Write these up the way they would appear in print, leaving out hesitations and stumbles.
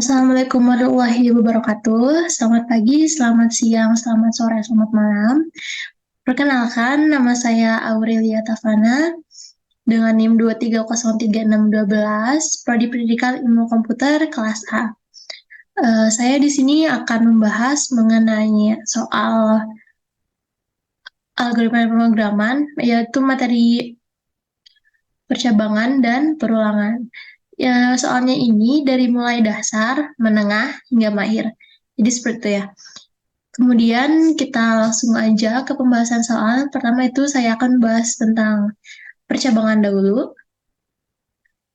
Assalamualaikum warahmatullahi wabarakatuh. Selamat pagi, selamat siang, selamat sore, selamat malam. Perkenalkan, nama saya Aurelia Tavana dengan NIM 2303612, Prodi Pendidikan Ilmu Komputer kelas A. Saya di sini akan membahas mengenai soal algoritma pemrograman, yaitu materi percabangan dan perulangan. Ya, soalnya ini dari mulai dasar, menengah, hingga mahir. Jadi seperti itu ya. Kemudian kita langsung aja ke pembahasan soal. Pertama itu saya akan bahas tentang percabangan dahulu.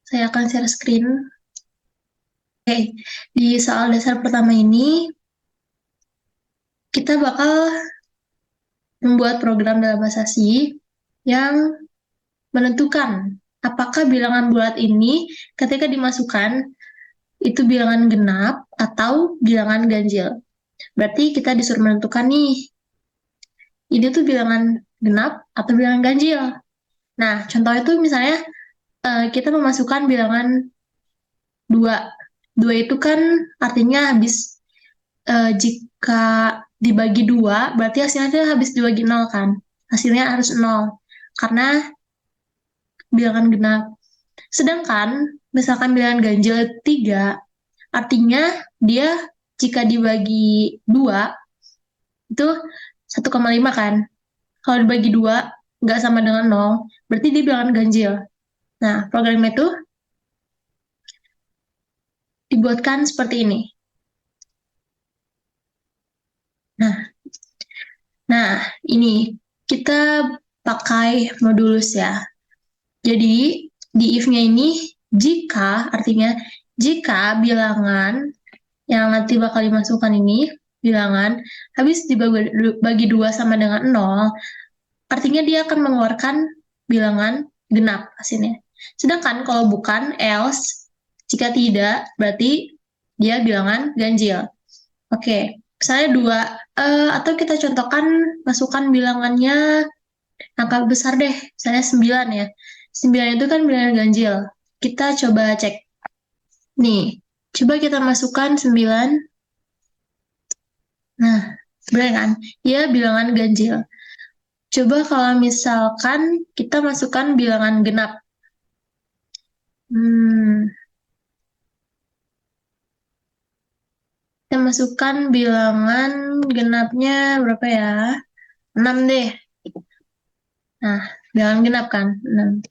Saya akan share screen. Oke, di soal dasar pertama ini, kita bakal membuat program dalam bahasa C yang menentukan apakah bilangan bulat ini ketika dimasukkan itu bilangan genap atau bilangan ganjil. Berarti kita disuruh menentukan nih, ini tuh bilangan genap atau bilangan ganjil. Nah, contoh itu misalnya kita memasukkan bilangan 2. 2 itu kan artinya habis, jika dibagi 2, berarti hasilnya habis dibagi 0 kan? Hasilnya harus 0, karena bilangan genap. Sedangkan, misalkan bilangan ganjil 3, artinya dia jika dibagi 2, itu 1,5 kan? Kalau dibagi 2, nggak sama dengan 0, berarti dia bilangan ganjil. Nah, program itu dibuatkan seperti ini. Nah, ini kita pakai modulus ya. Jadi, di if-nya ini, jika, artinya jika bilangan yang nanti bakal dimasukkan ini, bilangan habis dibagi 2 sama dengan 0, artinya dia akan mengeluarkan bilangan genap hasilnya. Sedangkan kalau bukan, else, jika tidak, berarti dia bilangan ganjil. Oke, misalnya 2, atau kita contohkan masukkan bilangannya angka besar deh, misalnya 9 ya. 9 itu kan bilangan ganjil. Kita coba cek. Nih, coba kita masukkan 9. Nah, benar kan? Ya, bilangan ganjil. Coba kalau misalkan kita masukkan bilangan genap. Hmm, kita masukkan bilangan genapnya berapa ya? 6 deh. Nah, bilangan genap kan? 6.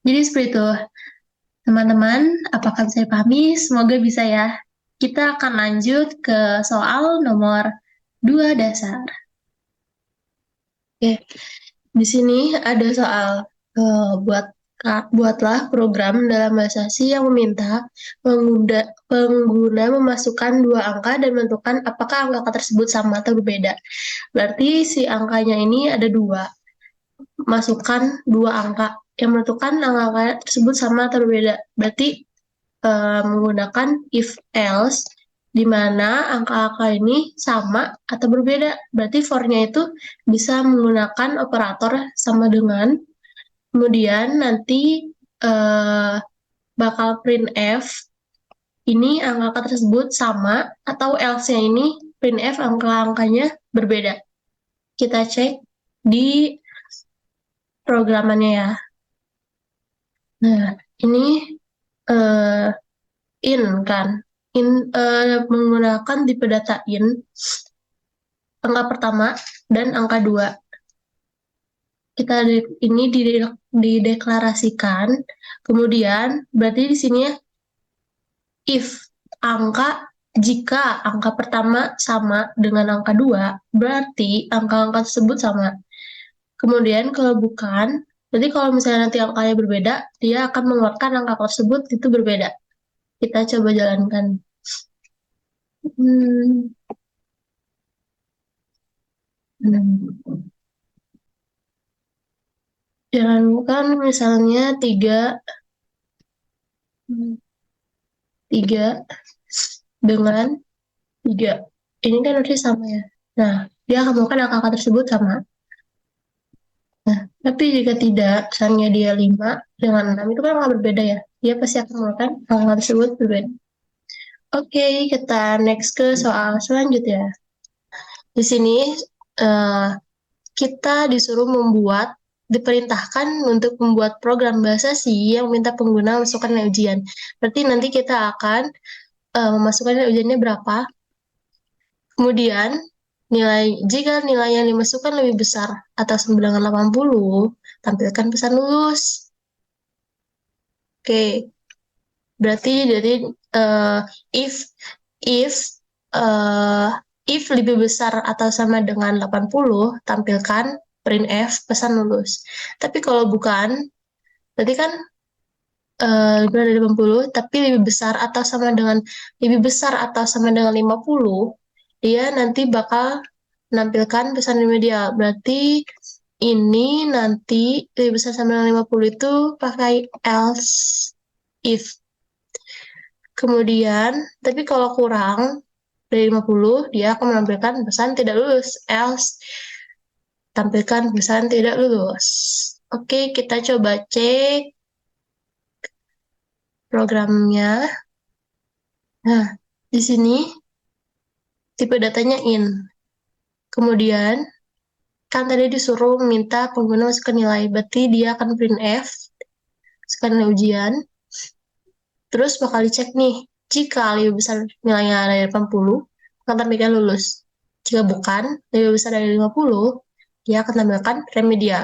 Jadi seperti itu. Teman-teman, apakah bisa dipahami? Semoga bisa ya. Kita akan lanjut ke soal nomor 2 dasar. Oke, di sini ada soal, buatlah program dalam bahasa C yang meminta pengguna memasukkan 2 angka dan menentukan apakah angka tersebut sama atau berbeda. Berarti si angkanya ini ada 2. Masukkan 2 angka yang menentukan angka tersebut sama atau berbeda. Berarti menggunakan if else, di mana angka-angka ini sama atau berbeda. Berarti for-nya itu bisa menggunakan operator sama dengan, kemudian nanti bakal printf ini angka-angka tersebut sama, atau else-nya ini printf angka-angkanya berbeda. Kita cek di programannya ya. Nah, ini in kan, menggunakan tipe data in, angka pertama dan angka 2. Kita ini dideklarasikan, kemudian berarti di sini ya, if jika angka pertama sama dengan angka 2, berarti angka-angka tersebut sama. Kemudian kalau bukan, berarti kalau misalnya nanti angkanya berbeda, dia akan mengeluarkan angka tersebut itu berbeda. Kita coba jalankan. Hmm. Jalankan misalnya 3 dengan 3. Ini kan harusnya sama ya. Nah, dia akan melakukan angka-angka tersebut sama. Nah, tapi jika tidak, misalnya dia 5 dengan 6, itu kan angka berbeda ya. Dia pasti akan melakukan angka tersebut berbeda. Oke, kita next ke soal selanjutnya. Di sini eh, kita disuruh diperintahkan untuk membuat program bahasa C yang minta pengguna masukkan nilai ujian. Berarti nanti kita akan memasukkan nilai ujiannya berapa. Kemudian, jika nilai yang dimasukkan lebih besar atau sama dengan 80, tampilkan pesan lulus. Oke, berarti jadi eh, if if eh, if lebih besar atau sama dengan 80, tampilkan printf pesan lulus. Tapi kalau bukan, berarti kan lebih dari 80, tapi lebih besar atau sama dengan 50, dia nanti bakal menampilkan pesan remedial. Berarti ini nanti lebih besar sama dengan 50 itu pakai else if. Kemudian, tapi kalau kurang dari 50, dia akan menampilkan pesan tidak lulus. Else, tampilkan pesan tidak lulus. Oke, kita coba cek programnya. Nah, di sini tipe datanya in. Kemudian, kan tadi disuruh minta pengguna masukkan nilai. Berarti dia akan printf, masukkan nilai ujian. Terus bakal dicek nih, jika lebih besar nilainya dari 80, akan tampilkan lulus. Jika bukan, lebih besar dari 50, dia akan tampilkan remedial.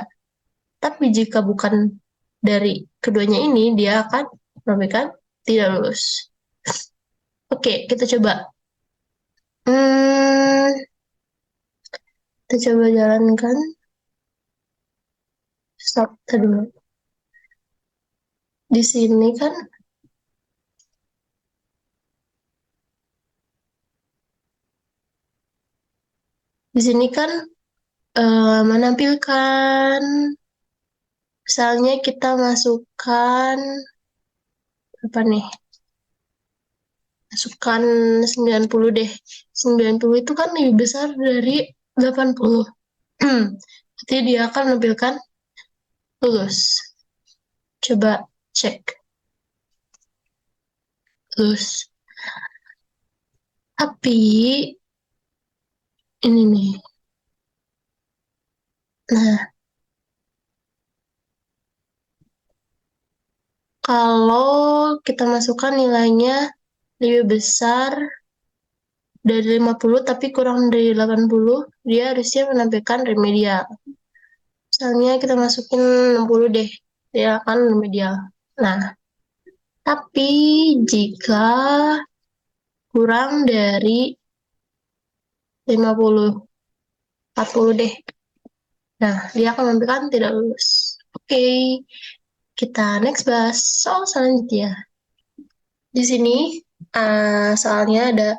Tapi jika bukan dari keduanya ini, dia akan menampilkan tidak lulus. Oke, kita coba. Hmm, kita coba jalankan. Stop dulu. Di sini kan, di sini kan menampilkan, misalnya kita masukkan apa nih? Masukkan 90 deh. 90 itu kan lebih besar dari 80. Jadi dia akan menampilkan lulus. Coba cek. Lulus. Tapi ini nih. Nah, kalau kita masukkan nilainya lebih besar dari 50 tapi kurang dari 80, dia harusnya menampilkan remedial. Misalnya kita masukin 60 deh, dia akan remedial. Nah, tapi jika kurang dari 50, 40 deh. Nah, dia akan menampilkan tidak lulus. Oke, kita next bahas soal selanjutnya. Di sini soalnya ada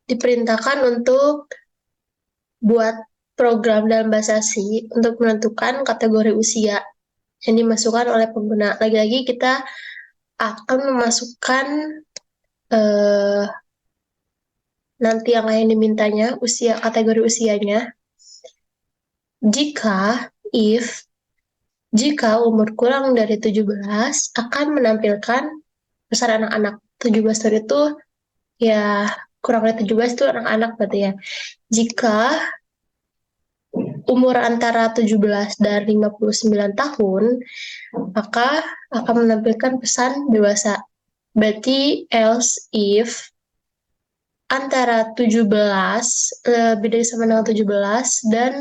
diperintahkan untuk buat program dalam bahasa C untuk menentukan kategori usia yang dimasukkan oleh pengguna. Lagi-lagi kita akan memasukkan eh, nanti yang lain dimintanya, kategori usianya. If jika umur kurang dari 17 akan menampilkan besar anak-anak. 17 tahun itu ya kurang dari 17 itu anak-anak berarti ya. Jika umur antara 17 dan 59 tahun, maka akan menampilkan pesan dewasa. Berarti else if antara 17 lebih dari sama dengan 17 dan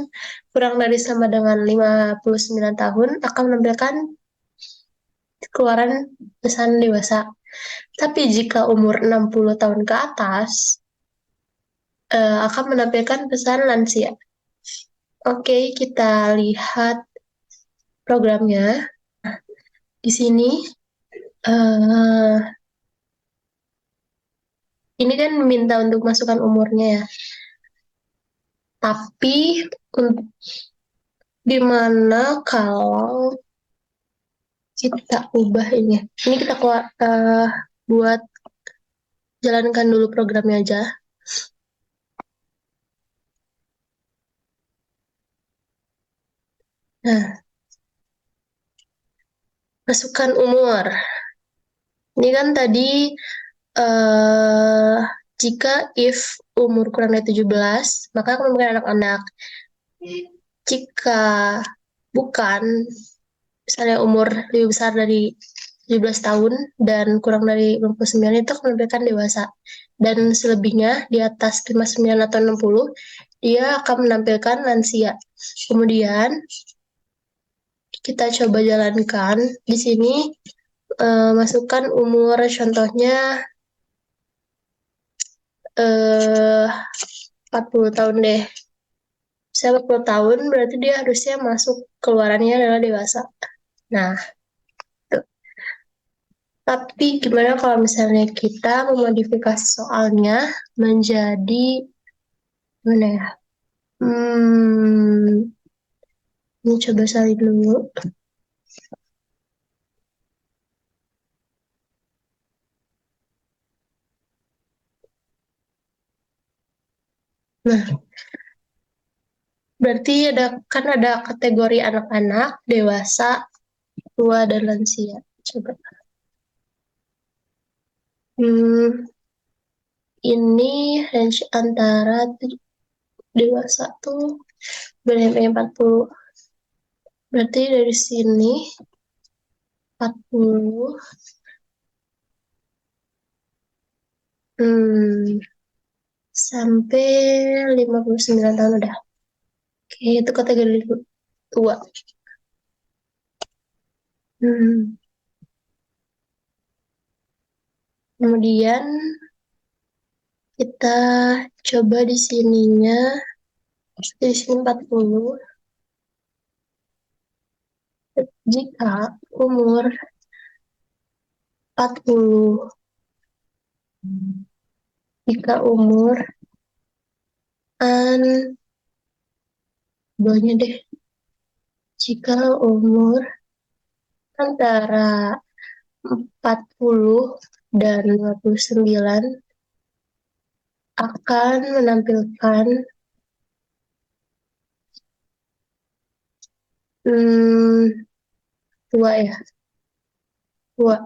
kurang dari sama dengan 59 tahun akan menampilkan keluaran pesan dewasa. Tapi jika umur 60 tahun ke atas akan menampilkan pesan lansia. Oke, kita lihat programnya. Di sini uh, ini kan meminta untuk masukkan umurnya ya. Tapi gimana kalau kita ubah ini? Ini kita buat jalankan dulu programnya aja. Nah, masukkan umur. Ini kan tadi eh jika if umur kurang dari 17, maka akan menemukan anak-anak. Jika bukan, misalnya umur lebih besar dari 17 tahun dan kurang dari 69 itu akan menampilkan dewasa. Dan selebihnya di atas 59 atau 60, dia akan menampilkan lansia. Kemudian kita coba jalankan di sini, masukkan umur, contohnya 40 tahun deh. Saya 40 tahun berarti dia harusnya masuk keluarannya adalah dewasa. Nah, tuh. Tapi gimana kalau misalnya kita memodifikasi soalnya menjadi mana ya? Ini coba salin dulu. Nah, berarti ada kategori anak-anak, dewasa, tua, dan lansia. Coba. Hmm, ini range antara dewasa tuh sampai 40. Berarti dari sini 40. Hmm, sampai 59 tahun udah. Oke, itu kategori tua. Hmm. Kemudian kita coba di sininya, di sini 40. Jika umur 40, jika umur an bawahnya deh, jika umur antara 40 dan 59 akan menampilkan hmm, tua ya, tua.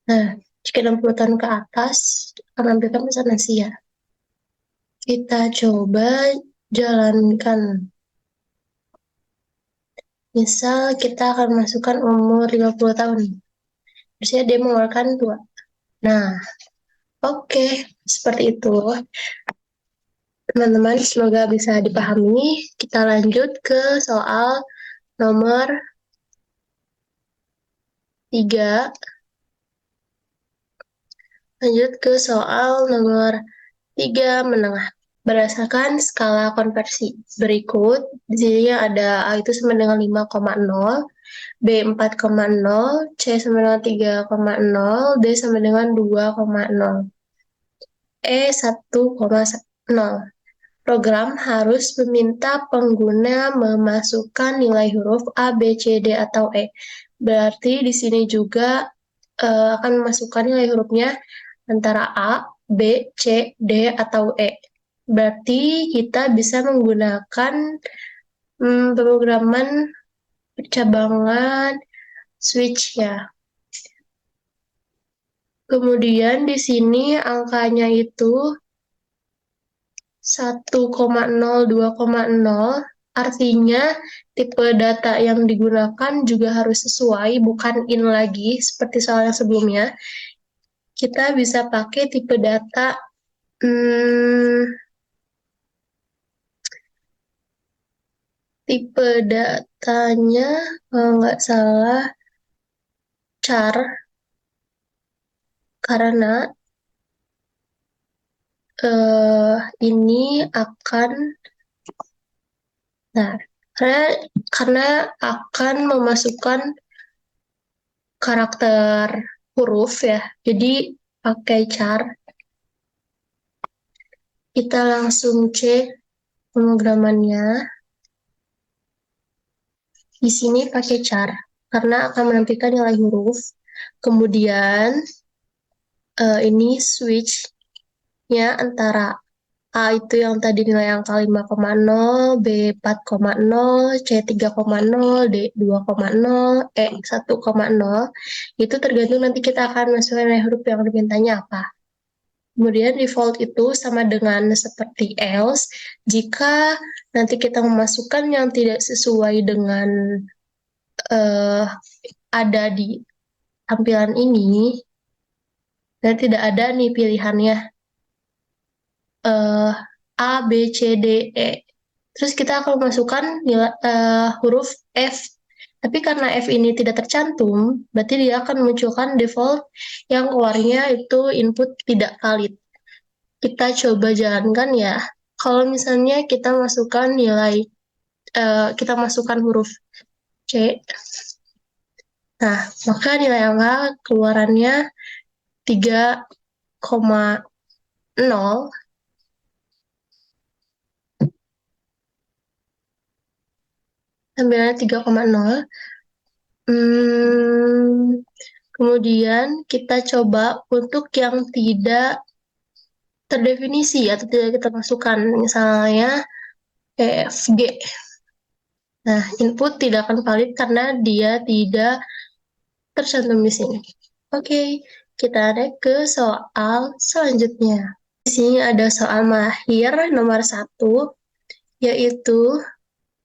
Nah, jika 60 tahun ke atas akan menampilkan masa lansia. Kita coba jalankan. Misal kita akan masukkan umur 50 tahun. Biasanya dia mengeluarkan tua. Nah, oke, seperti itu. Teman-teman, semoga bisa dipahami. Kita lanjut ke soal nomor 3. Lanjut ke soal nomor 3 menengah. Berdasarkan skala konversi berikut, di sini ada A itu sama dengan 5,0, B 4,0, C sama dengan 3,0, D sama dengan 2,0, E 1,0. Program harus meminta pengguna memasukkan nilai huruf A, B, C, D, atau E. Berarti di sini juga akan memasukkan nilai hurufnya antara A, B, C, D, atau E. Berarti kita bisa menggunakan pemrograman percabangan switch ya. Kemudian di sini angkanya itu 1,0, 2,0, artinya tipe data yang digunakan juga harus sesuai, bukan in lagi seperti soal yang sebelumnya. Kita bisa pakai tipe data tipe datanya kalau nggak salah char, karena ini akan nah karena akan memasukkan karakter huruf ya, jadi pakai char. Kita langsung cek pemrogramannya. Di sini pakai char karena akan menampilkan nilai huruf. Kemudian ini switch-nya antara A itu yang tadi nilai angka 5,0, B 4,0, C 3,0, D 2,0, E 1,0. Itu tergantung nanti kita akan masukkan huruf yang dimintanya apa. Kemudian default itu sama dengan seperti else. Jika nanti kita memasukkan yang tidak sesuai dengan uh, ada di tampilan ini, dan tidak ada nih pilihannya uh, A, B, C, D, E. Terus kita akan masukkan huruf F. Tapi karena F ini tidak tercantum, berarti dia akan memunculkan default yang keluarnya itu input tidak valid. Kita coba jalankan ya. Kalau misalnya kita masukkan kita masukkan huruf C, nah maka nilai angka keluarannya 3,0, tampilannya 3,0. Kemudian kita coba untuk yang tidak terdefinisi atau tidak kita masukkan, misalnya EFG. Nah, input tidak akan valid karena dia tidak tercantum di sini. Oke, kita naik ke soal selanjutnya. Di sini ada soal mahir nomor 1, yaitu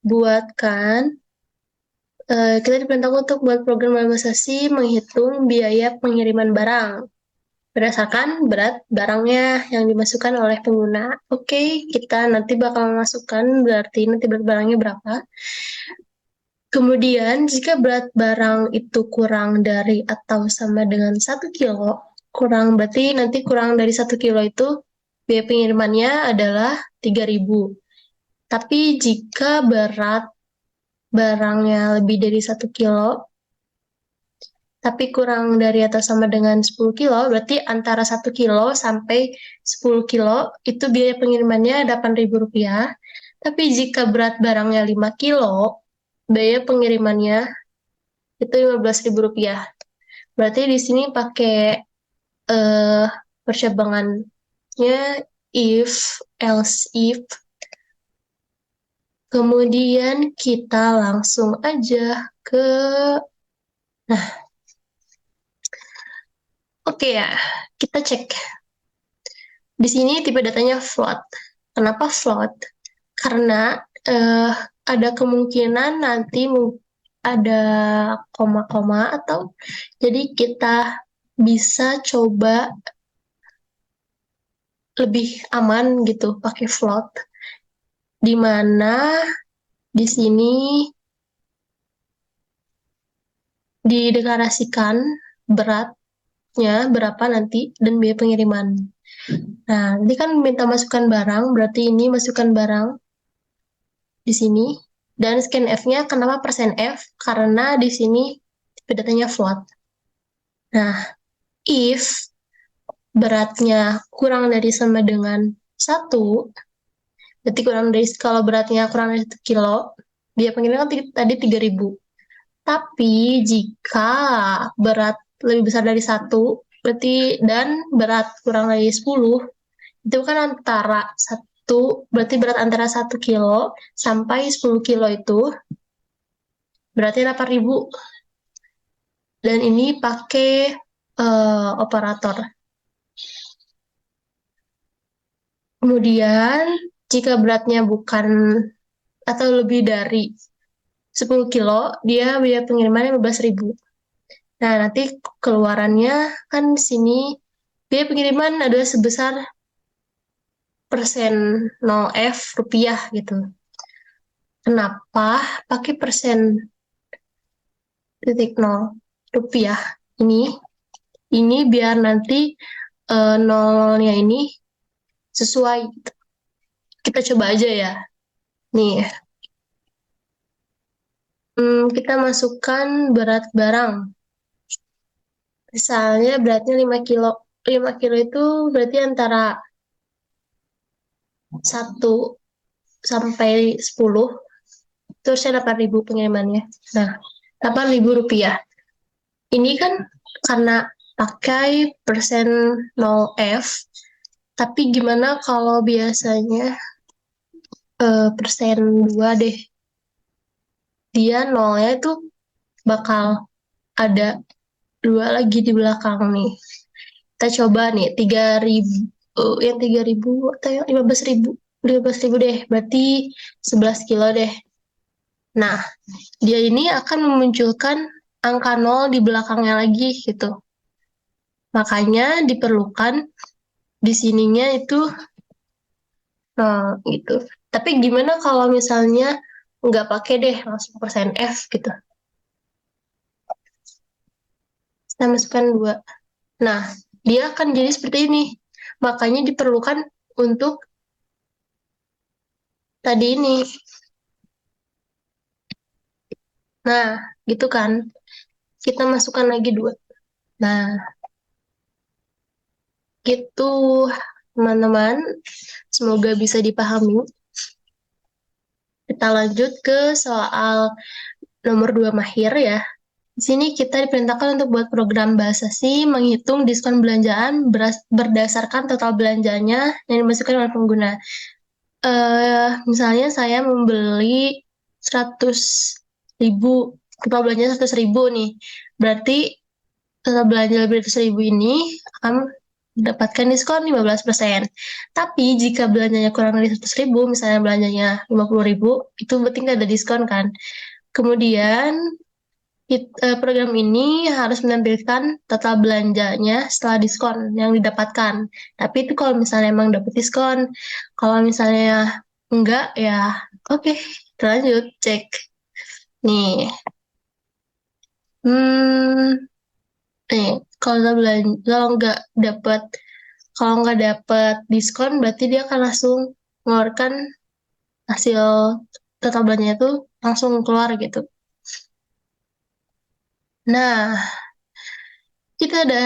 buatkan kita diperintahkan untuk buat program organisasi menghitung biaya pengiriman barang berdasarkan berat barangnya yang dimasukkan oleh pengguna. Oke, kita nanti bakal memasukkan berarti nanti berat barangnya berapa. Kemudian, jika berat barang itu kurang dari atau sama dengan 1 kilo, berarti nanti kurang dari 1 kilo itu biaya pengirimannya adalah 3.000. Tapi jika berat barangnya lebih dari 1 kilo, tapi kurang dari atau sama dengan 10 kilo, berarti antara 1 kilo sampai 10 kilo itu biaya pengirimannya Rp8.000. Tapi jika berat barangnya 5 kilo, biaya pengirimannya itu Rp15.000. Berarti di sini pakai uh, percabangannya if, else if. Kemudian kita langsung aja ke, nah, oke ya, kita cek. Di sini tipe datanya float. Kenapa float? Karena ada kemungkinan nanti ada koma-koma atau jadi kita bisa coba lebih aman gitu pakai float. Di mana di sini dideklarasikan beratnya berapa nanti dan biaya pengiriman. Nah, ini kan minta masukkan barang, berarti ini masukkan barang di sini. Dan scan F-nya, kenapa persen F? Karena di sini tipe datanya float. Nah, if beratnya kurang dari sama dengan 1, berarti kalau beratnya kurang dari 1 kilo, biaya pengiriman tadi 3.000. Tapi jika berat lebih besar dari 1, berarti dan berat kurang dari 10, itu kan berarti berat antara 1 kilo sampai 10 kilo itu berarti 8.000. Dan ini pakai operator. Kemudian, jika beratnya bukan atau lebih dari 10 kilo, dia biaya pengirimannya 15.000. Nah, nanti keluarannya kan di sini biaya pengiriman adalah sebesar persen 0F rupiah gitu. Kenapa pakai persen titik 0 rupiah ini biar nanti nolnya ini sesuai. Kita coba aja ya. Nih, kita masukkan berat barang. Misalnya beratnya 5 kilo. 5 kilo itu berarti antara 1 sampai 10. Terusnya 8.000 pengirimannya. Nah, Rp8.000. Ini kan karena pakai persen 0F, Tapi gimana kalau biasanya persen 2 deh. Dia nolnya itu bakal ada 2 lagi di belakang nih. Kita coba nih 3.000, yang 3.000 atau yang 15.000. 15.000 deh, berarti 11 kilo deh. Nah, dia ini akan memunculkan angka 0 di belakangnya lagi gitu. Makanya diperlukan di sininya itu gitu. Tapi gimana kalau misalnya nggak pakai deh langsung persen F gitu. Kita masukkan 2. Nah, dia akan jadi seperti ini. Makanya diperlukan untuk tadi ini. Nah, gitu kan. Kita masukkan lagi 2. Nah, gitu teman-teman. Semoga bisa dipahami. Kita lanjut ke soal nomor 2 mahir ya. Di sini kita diperintahkan untuk buat program bahasa C menghitung diskon belanjaan berdasarkan total belanjanya yang dimasukkan oleh pengguna. Misalnya saya membeli 100.000, total belanja 100.000 nih. Berarti total belanja lebih dari 100.000 ini akan mendapatkan diskon 15%. Tapi jika belanjanya kurang dari 100.000, misalnya belanjanya 50.000, itu berarti nggak ada diskon kan. Kemudian program ini harus menampilkan total belanjanya setelah diskon yang didapatkan. Tapi itu kalau misalnya emang dapat diskon. Kalau misalnya enggak, ya oke, kita lanjut cek. Nih, hmm, nih kalau nggak dapat diskon, berarti dia akan langsung mengeluarkan hasil total belanjanya itu langsung keluar gitu. Nah, kita ada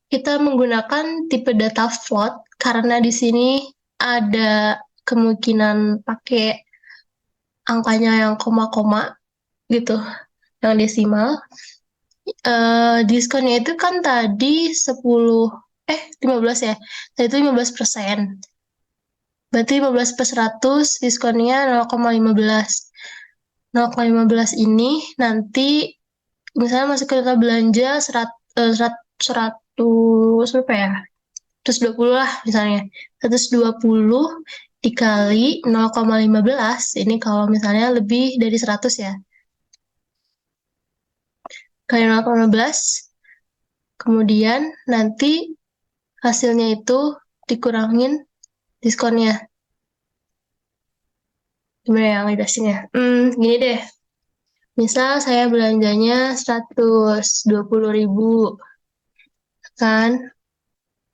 kita menggunakan tipe data float karena di sini ada kemungkinan pakai angkanya yang koma-koma gitu, yang desimal. Diskonnya itu kan tadi 15 ya. Tadi itu 15%. Berarti 15 per 100 diskonnya 0,15. 0,15 ini nanti misalnya masuk ke total belanja 100 berapa ya? 120 lah misalnya. 120 dikali 0,15 ini kalau misalnya lebih dari 100 ya. Kali 0,15 kemudian nanti hasilnya itu dikurangin diskonnya. Gimana yang jelasinnya? Gini deh. Misal saya belanjanya 120.000 kan.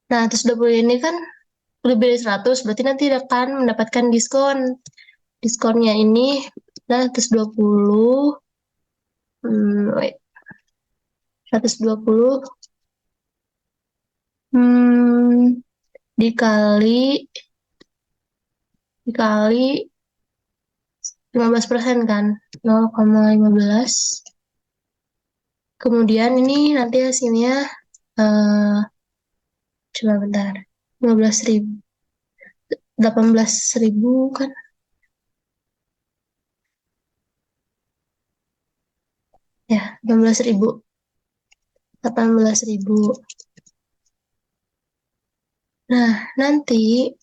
Nah, 120 ini kan lebih dari 100, berarti nanti akan mendapatkan diskon. Diskonnya ini 120, wait, 120 dikali 15% kan, 0,15. Kemudian ini nanti hasilnya coba bentar, 15.000, 18.000 kan? Ya, 18.000. 18.000. Nah, nanti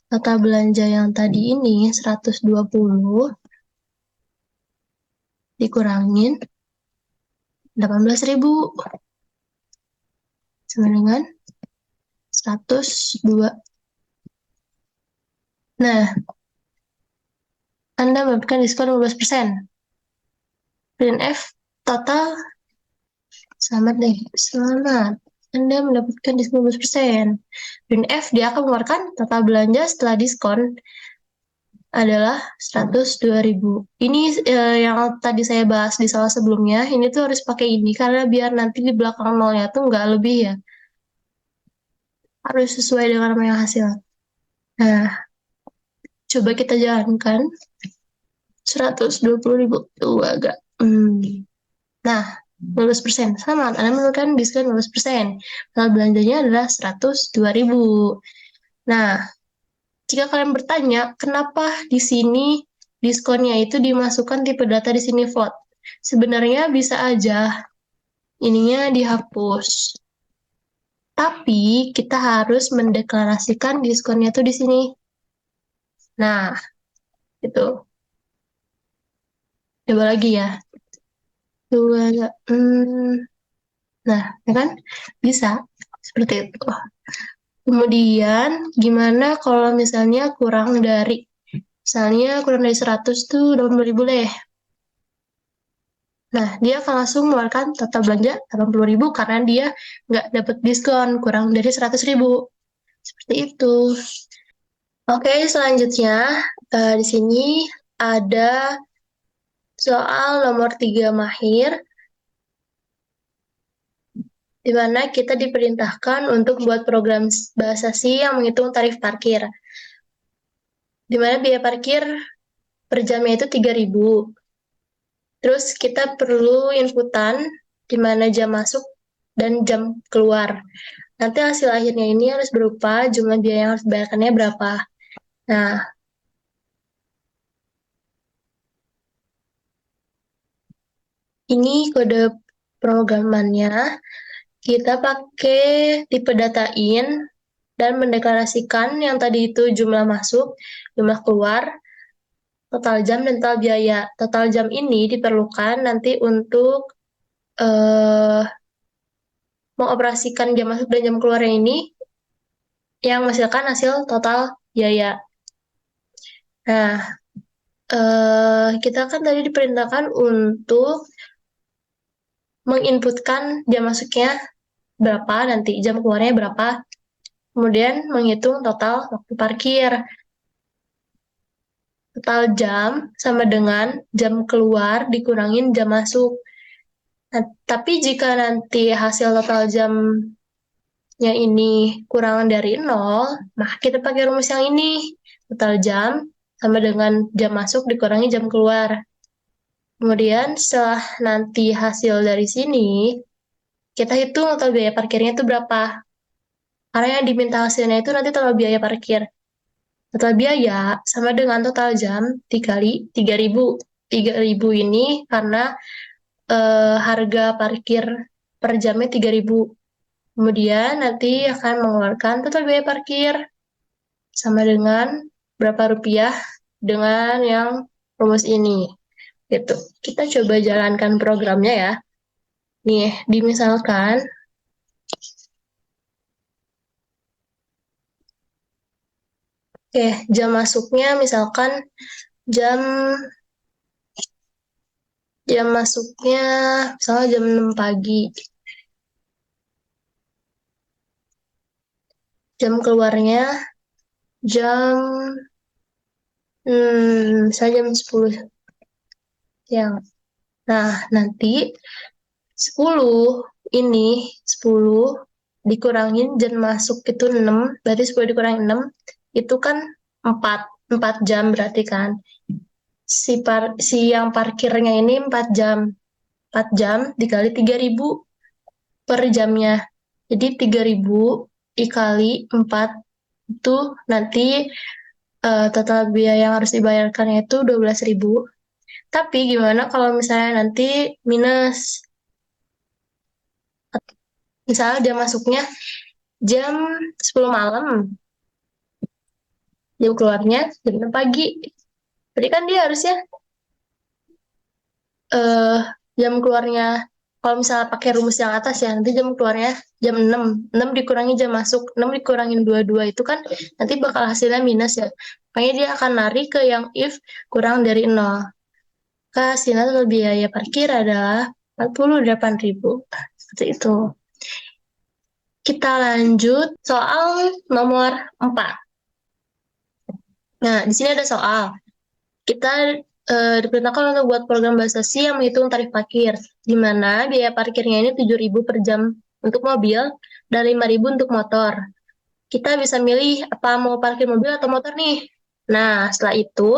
total belanja yang tadi ini 120 dikurangin 18.000 sama dengan 102. Nah, Anda mendapatkan diskon 15%. Print F total, selamat deh, selamat. Anda mendapatkan diskon 15%. Print F dia akan mengeluarkan total belanja setelah diskon adalah 102.000. Ini yang tadi saya bahas di salah sebelumnya, ini tuh harus pakai ini karena biar nanti di belakang nolnya tuh nggak lebih ya. Harus sesuai dengan apa yang hasil. Nah, coba kita jalankan. 120.000 tuh agak. Nah, 15%. Sama, Anda menurunkan diskon 15%. Total belanjanya adalah 102.000. Nah, jika kalian bertanya, kenapa di sini diskonnya itu dimasukkan tipe data di sini vote? Sebenarnya bisa aja ininya dihapus. Tapi kita harus mendeklarasikan diskonnya tuh di sini. Nah, itu. Coba lagi ya. Dua, nah, ya kan? Bisa. Seperti itu. Kemudian, gimana kalau misalnya kurang dari 100 tuh 80.000 deh. Nah, dia akan langsung mengeluarkan total belanja 80.000 karena dia nggak dapat diskon kurang dari 100.000. Seperti itu. Oke, selanjutnya di sini ada soal nomor 3 Mahir, di mana kita diperintahkan untuk buat program bahasa C yang menghitung tarif parkir. Di mana biaya parkir per jamnya itu 3.000. Terus kita perlu inputan di mana jam masuk dan jam keluar. Nanti hasil akhirnya ini harus berupa jumlah biaya yang harus dibayarkannya berapa. Nah, ini kode programannya. Kita pakai tipe data in dan mendeklarasikan yang tadi itu jumlah masuk, jumlah keluar, total jam, dan total biaya. Total jam ini diperlukan nanti untuk mengoperasikan jam masuk dan jam keluarnya ini yang menghasilkan hasil total biaya. Nah, kita kan tadi diperintahkan untuk menginputkan jam masuknya berapa, nanti jam keluarnya berapa, kemudian menghitung total waktu parkir. Total jam sama dengan jam keluar dikurangin jam masuk. Nah, tapi jika nanti hasil total jamnya ini kurang dari 0, maka kita pakai rumus yang ini. Total jam sama dengan jam masuk dikurangi jam keluar. Kemudian setelah nanti hasil dari sini, kita hitung total biaya parkirnya itu berapa. Karena yang diminta hasilnya itu nanti total biaya parkir. Total biaya sama dengan total jam dikali 3.000. 3.000 ini karena harga parkir per jamnya 3.000. Kemudian nanti akan mengeluarkan total biaya parkir sama dengan berapa rupiah dengan yang rumus ini. Gitu. Kita coba jalankan programnya ya. Nih, dimisalkan jam masuknya misalkan jam jam masuknya misalnya jam 6 pagi. Jam keluarnya jam misalnya jam 10 siang. Nah, nanti 10 dikurangin jam masuk itu 6, berarti 10 dikurangin 6 itu kan 4 jam berarti kan. Si yang parkirnya ini 4 jam. 4 jam dikali 3.000 per jamnya. Jadi 3.000 dikali 4 itu nanti total biaya yang harus dibayarkannya itu 12.000. Tapi gimana kalau misalnya nanti minus? Misalnya dia masuknya jam 10 malam, jam keluarnya jam 6 pagi. Berarti kan dia harusnya eh jam keluarnya, kalau misalnya pakai rumus yang atas ya, nanti jam keluarnya jam 6. 6 dikurangi jam masuk, 6 dikurangin 22 itu kan nanti bakal hasilnya minus ya. Makanya dia akan lari ke yang if kurang dari 0. Hasilnya total biaya parkir adalah 48.000. Seperti itu. Kita lanjut soal nomor 4. Nah, di sini ada soal. Kita diperintahkan untuk buat program bahasa C yang menghitung tarif parkir, di mana biaya parkirnya ini 7.000 per jam untuk mobil dan 5.000 untuk motor. Kita bisa milih apa mau parkir mobil atau motor nih. Nah, setelah itu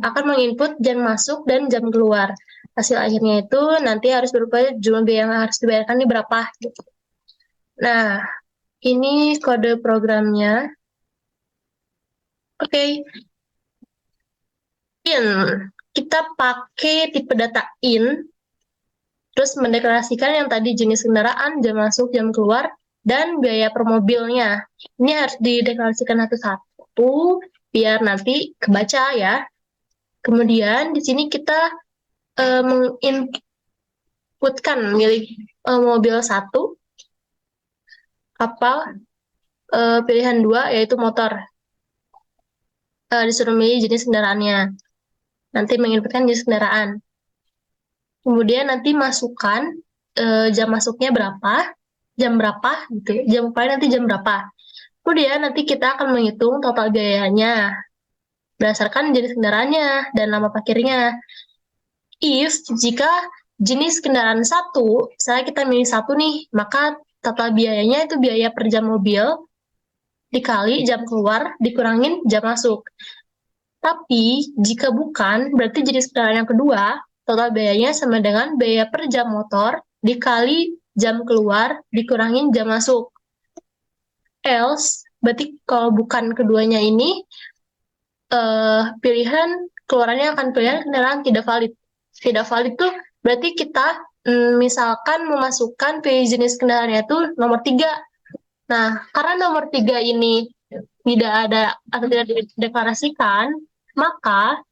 akan menginput jam masuk dan jam keluar. Hasil akhirnya itu nanti harus berupa jumlah biaya yang harus dibayarkan ini berapa. Gitu. Nah, Ini kode programnya. Oke, in. Kita pakai tipe data in, terus mendeklarasikan yang tadi jenis kendaraan, jam masuk, jam keluar, dan biaya per mobilnya. Ini harus dideklarasikan satu-satu, biar nanti kebaca ya. Kemudian di sini kita menginputkan milik mobil satu, kapal, pilihan dua, yaitu motor. Disuruh milih jenis kendaraannya. Nanti menginputkan jenis kendaraan. Kemudian nanti masukkan jam masuknya berapa, jam berapa gitu ya. Jam paling nanti jam berapa. Kemudian nanti kita akan menghitung total biayanya berdasarkan jenis kendaraannya dan nama parkirnya. Jika jenis kendaraan satu, misalnya kita milih satu nih, maka total biayanya itu biaya per jam mobil dikali jam keluar dikurangin jam masuk. Tapi jika bukan, berarti jenis kendaraan yang kedua, total biayanya sama dengan biaya per jam motor dikali jam keluar dikurangin jam masuk. Else, berarti kalau bukan keduanya ini, pilihan keluarannya akan pilihan kendaraan tidak valid. Tidak valid tuh berarti kita misalkan memasukkan pilih jenis kendaraannya itu nomor 3. Nah, karena nomor 3 ini tidak ada atau tidak dideklarasikan, maka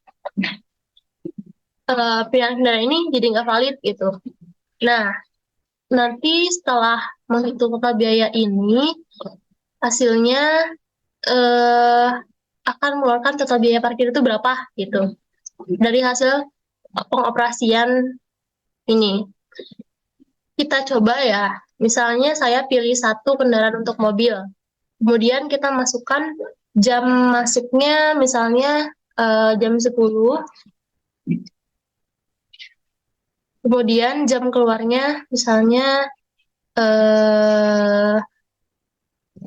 pilihan kendaraan ini jadi nggak valid gitu. Nah, nanti setelah menghitung total biaya ini, hasilnya akan mengeluarkan total biaya parkir itu berapa gitu. Dari hasil pengoperasian ini. Kita coba ya, misalnya saya pilih satu kendaraan untuk mobil. Kemudian kita masukkan jam masuknya misalnya jam 10. Kemudian jam keluarnya misalnya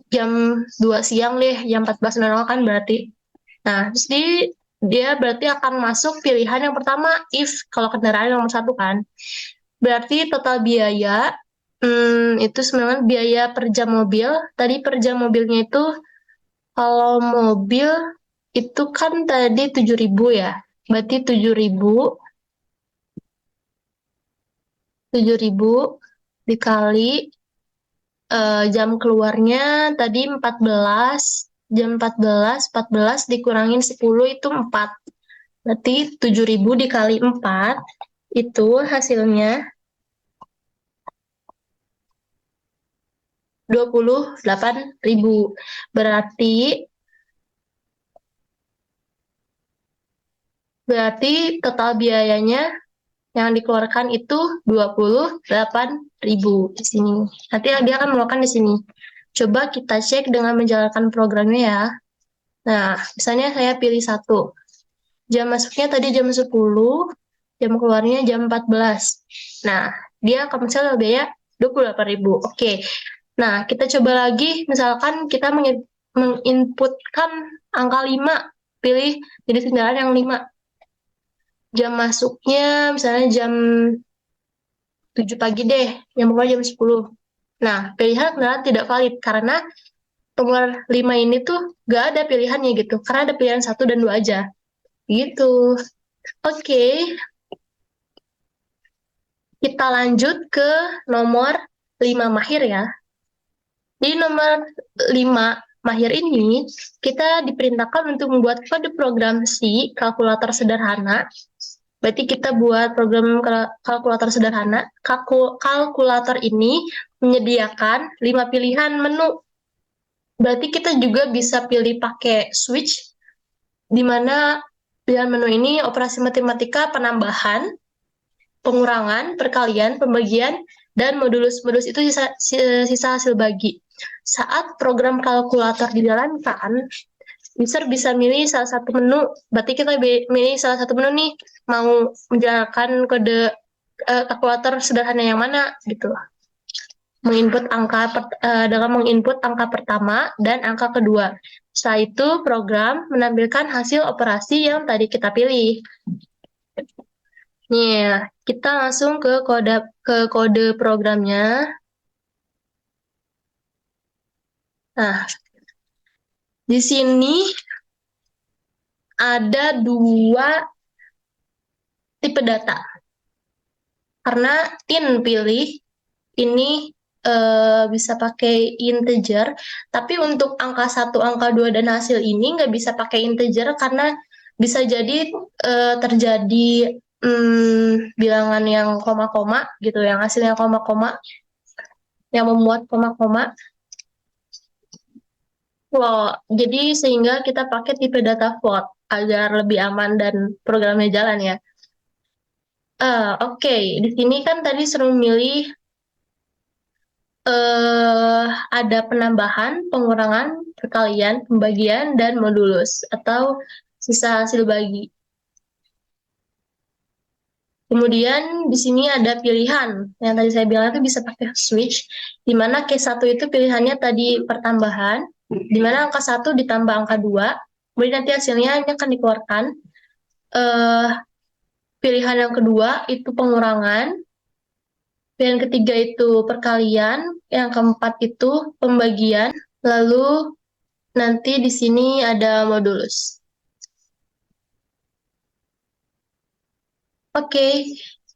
jam 2 siang deh, jam 14.00 kan berarti. Nah, terus dia berarti akan masuk pilihan yang pertama, if, kalau kendaraan nomor satu kan. Berarti total biaya, itu sebenarnya biaya per jam mobil. Tadi per jam mobilnya itu, kalau mobil itu kan tadi 7.000 ya. Berarti 7.000 dikali jam keluarnya tadi 14, jam 14 dikurangin 10 itu 4. Berarti 7.000 dikali 4 itu hasilnya 28.000. Berarti total biayanya yang dikeluarkan itu 28.000 di sini. Nanti dia akan mengeluarkan di sini. Coba kita cek dengan menjalankan programnya ya. Nah, misalnya saya pilih satu. Jam masuknya tadi jam 10, jam keluarnya jam 14. Nah, dia akan misalnya biaya 28.000. Oke. Nah, kita coba lagi, misalkan kita menginputkan angka 5, pilih jenis kendaraan yang 5. Jam masuknya misalnya jam 7 pagi deh, yang keluar jam 10. Nah, pilihan kendaraan tidak valid karena nomor 5 ini tuh gak ada pilihannya gitu, karena ada pilihan 1 dan 2 aja. Gitu. Oke, kita lanjut ke nomor 5 mahir ya. Di nomor 5 mahir ini, kita diperintahkan untuk membuat kode program C, kalkulator sederhana. Berarti kita buat program kalkulator sederhana. Kalkulator ini menyediakan 5 pilihan menu. Berarti kita juga bisa pilih pakai switch, di mana pilihan menu ini operasi matematika penambahan, pengurangan, perkalian, pembagian, dan modulus-modulus itu sisa hasil bagi. Saat program kalkulator dijalankan, user bisa milih salah satu menu. Berarti kita milih salah satu menu nih, mau menjalankan kode kalkulator sederhana yang mana gitu. Dengan menginput angka pertama dan angka kedua. Setelah itu program menampilkan hasil operasi yang tadi kita pilih. Nih, kita langsung ke kode programnya. Nah, di sini ada dua tipe data. Karena pilih ini bisa pakai integer, tapi untuk angka 1, angka 2, dan hasil ini nggak bisa pakai integer karena bisa jadi terjadi bilangan yang koma-koma gitu, yang hasilnya koma-koma, yang memuat koma-koma. Wow, jadi sehingga kita pakai tipe data float agar lebih aman dan programnya jalan ya. Oke, di sini kan tadi suruh milih ada penambahan, pengurangan, perkalian, pembagian, dan modulus atau sisa hasil bagi. Kemudian di sini ada pilihan. Yang tadi saya bilang itu bisa pakai switch, di mana case 1 itu pilihannya tadi pertambahan, di mana angka 1 ditambah angka 2, kemudian nanti hasilnya ini akan dikeluarkan. Eh, Pilihan yang kedua itu pengurangan, pilihan ketiga itu perkalian, yang keempat itu pembagian, lalu nanti di sini ada modulus. Oke,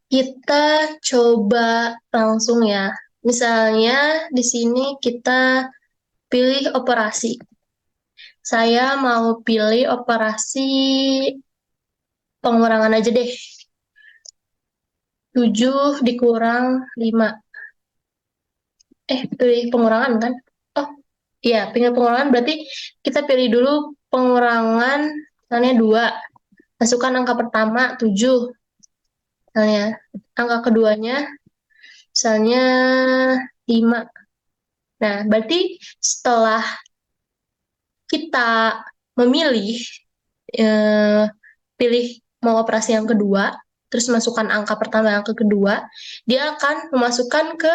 kita coba langsung ya. Misalnya di sini kita pilih operasi. Saya mau pilih operasi pengurangan aja deh. 7 dikurang 5. Pilih pengurangan kan? Oh, iya, pilih pengurangan berarti kita pilih dulu pengurangan, misalnya 2. Masukkan angka pertama, 7. Misalnya, angka keduanya, misalnya 5. Nah, berarti setelah kita memilih, eh, pilih mau operasi yang kedua, terus masukkan angka pertama, angka kedua, dia akan memasukkan ke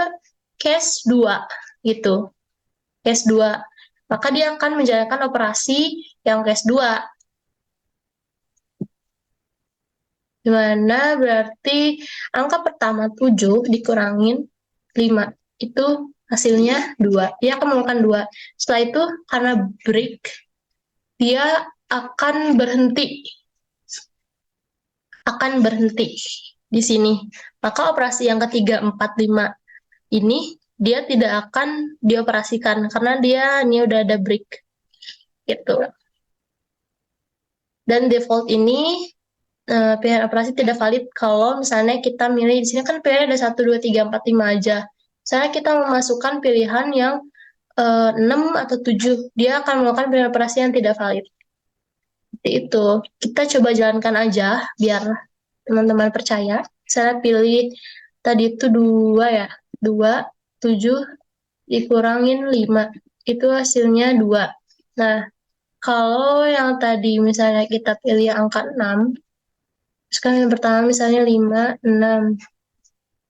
case 2, gitu. Case 2. Maka dia akan menjalankan operasi yang case 2. Dimana berarti angka pertama 7 dikurangin 5. Itu hasilnya 2. Dia akan melakukan 2. Setelah itu karena break, dia akan berhenti. Akan berhenti di sini. Maka operasi yang ketiga, 4, 5 ini dia tidak akan dioperasikan karena dia ini udah ada break. Gitu. Dan default ini pilihan operasi tidak valid kalau misalnya kita milih di sini kan pilihan ada 1, 2, 3, 4, 5 aja. Misalnya kita memasukkan pilihan yang 6 atau 7, dia akan melakukan pilihan operasi yang tidak valid. Seperti itu. Kita coba jalankan aja biar teman-teman percaya. Saya pilih tadi itu 2 ya. 2, 7 dikurangin 5. Itu hasilnya 2. Nah, kalau yang tadi misalnya kita pilih angka 6, terus kan yang pertama misalnya 5, 6.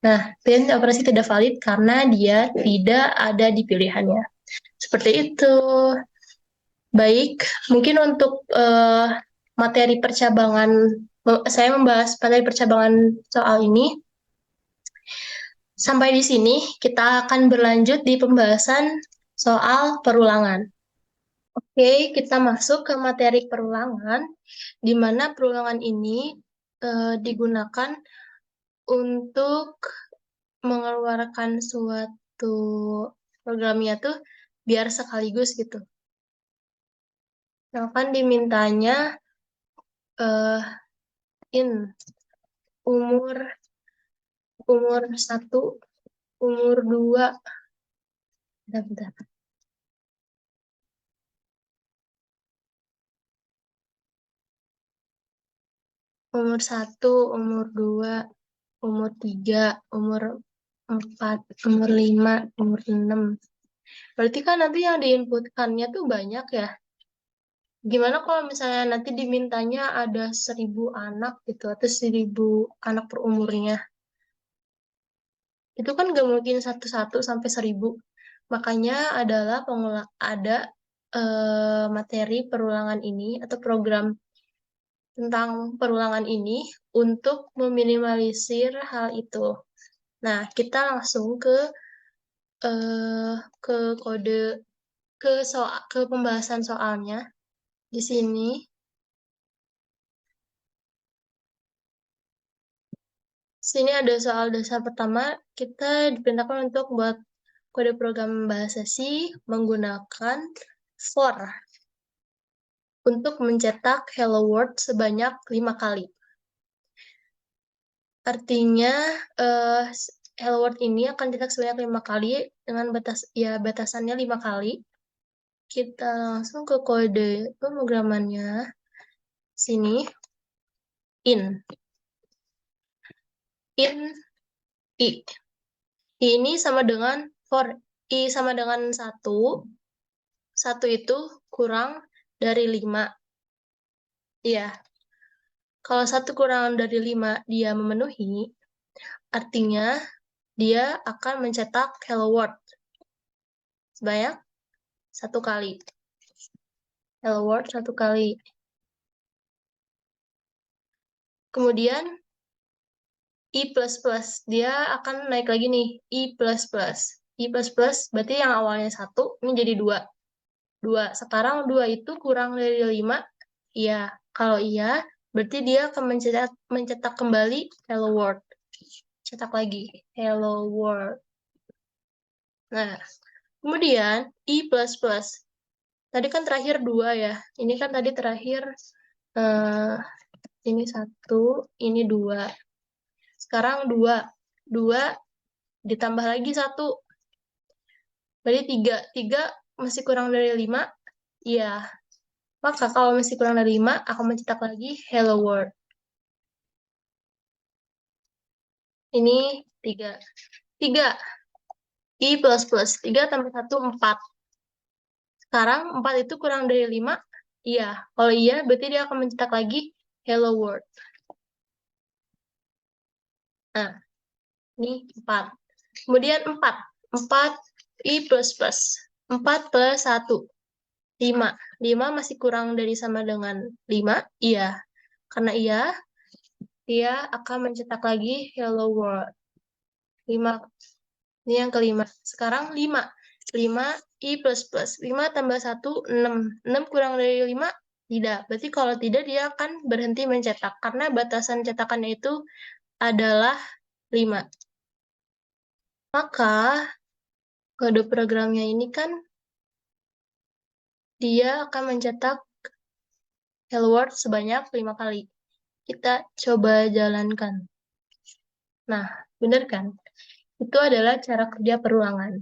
Nah, pilihan operasi tidak valid karena dia tidak ada di pilihannya. Seperti itu. Baik, mungkin untuk materi percabangan, saya membahas materi percabangan soal ini. Sampai di sini, kita akan berlanjut di pembahasan soal perulangan. Oke, kita masuk ke materi perulangan, di mana perulangan ini digunakan untuk mengeluarkan suatu programnya tuh biar sekaligus gitu. Nah, kan dimintanya umur 1, umur 2, bentar. Umur 1, umur 2, umur 3, umur 4, umur 5, umur 6. Berarti kan nanti yang diinputkannya tuh banyak ya. Gimana kalau misalnya nanti dimintanya ada 1.000 anak gitu, atau 1.000 anak per umurnya. Itu kan nggak mungkin satu-satu sampai 1.000. Makanya ada materi perulangan ini atau program tentang perulangan ini untuk meminimalisir hal itu. Nah, kita langsung ke kode ke pembahasan soalnya. Di sini ada soal dasar pertama, kita diperintahkan untuk buat kode program bahasa C menggunakan for untuk mencetak hello world sebanyak 5 kali. Artinya hello world ini akan dicetak sebanyak 5 kali dengan batasannya 5 kali. Kita langsung ke kode pemrogramannya. Sini in i. I ini sama dengan for i sama dengan 1. 1 itu kurang dari 5. Iya. Kalau 1 kurang dari 5 dia memenuhi, artinya dia akan mencetak hello world sebanyak 1 kali. Hello world 1 kali. Kemudian i++, dia akan naik lagi nih, i++. I++ berarti yang awalnya 1, ini jadi 2. 2. Sekarang 2 itu kurang dari 5. Iya, kalau iya, berarti dia akan mencetak kembali hello world. Cetak lagi, hello world. Nah, kemudian i++. Tadi kan terakhir 2 ya. Ini kan tadi terakhir, ini 1, ini 2. Sekarang 2. 2 ditambah lagi 1. Berarti 3. 3 masih kurang dari 5. Iya. Maka kalau masih kurang dari 5, aku mencetak lagi hello world. Ini 3. 3. I++. 3 tambah 1, 4. Sekarang 4 itu kurang dari 5. Iya. Kalau iya, berarti dia akan mencetak lagi hello world. Nah, ini 4. Kemudian 4. 4 I++. 4 plus 1. 5. 5 masih kurang dari sama dengan 5. Iya. Karena iya, dia akan mencetak lagi hello world. 5. Ini yang kelima. Sekarang 5. 5 I++. 5 tambah 1, 6. 6 kurang dari 5? Tidak. Berarti kalau tidak, dia akan berhenti mencetak. Karena batasan cetakannya itu adalah 5. Maka, kode programnya ini kan, dia akan mencetak hello world sebanyak 5 kali. Kita coba jalankan. Nah, benar kan? Itu adalah cara kerja perulangan.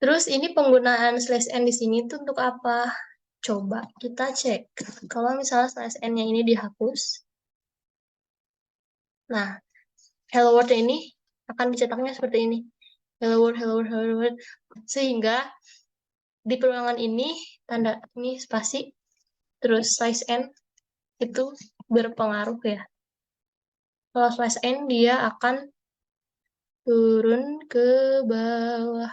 Terus ini penggunaan /n di sini itu untuk apa? Coba kita cek. Kalau misalnya /n-nya ini dihapus, nah, hello world ini akan dicetaknya seperti ini. Hello world, hello world, hello world. Sehingga di perulangan ini, tanda ini spasi, terus /n itu berpengaruh ya. Kalau /n dia akan turun ke bawah.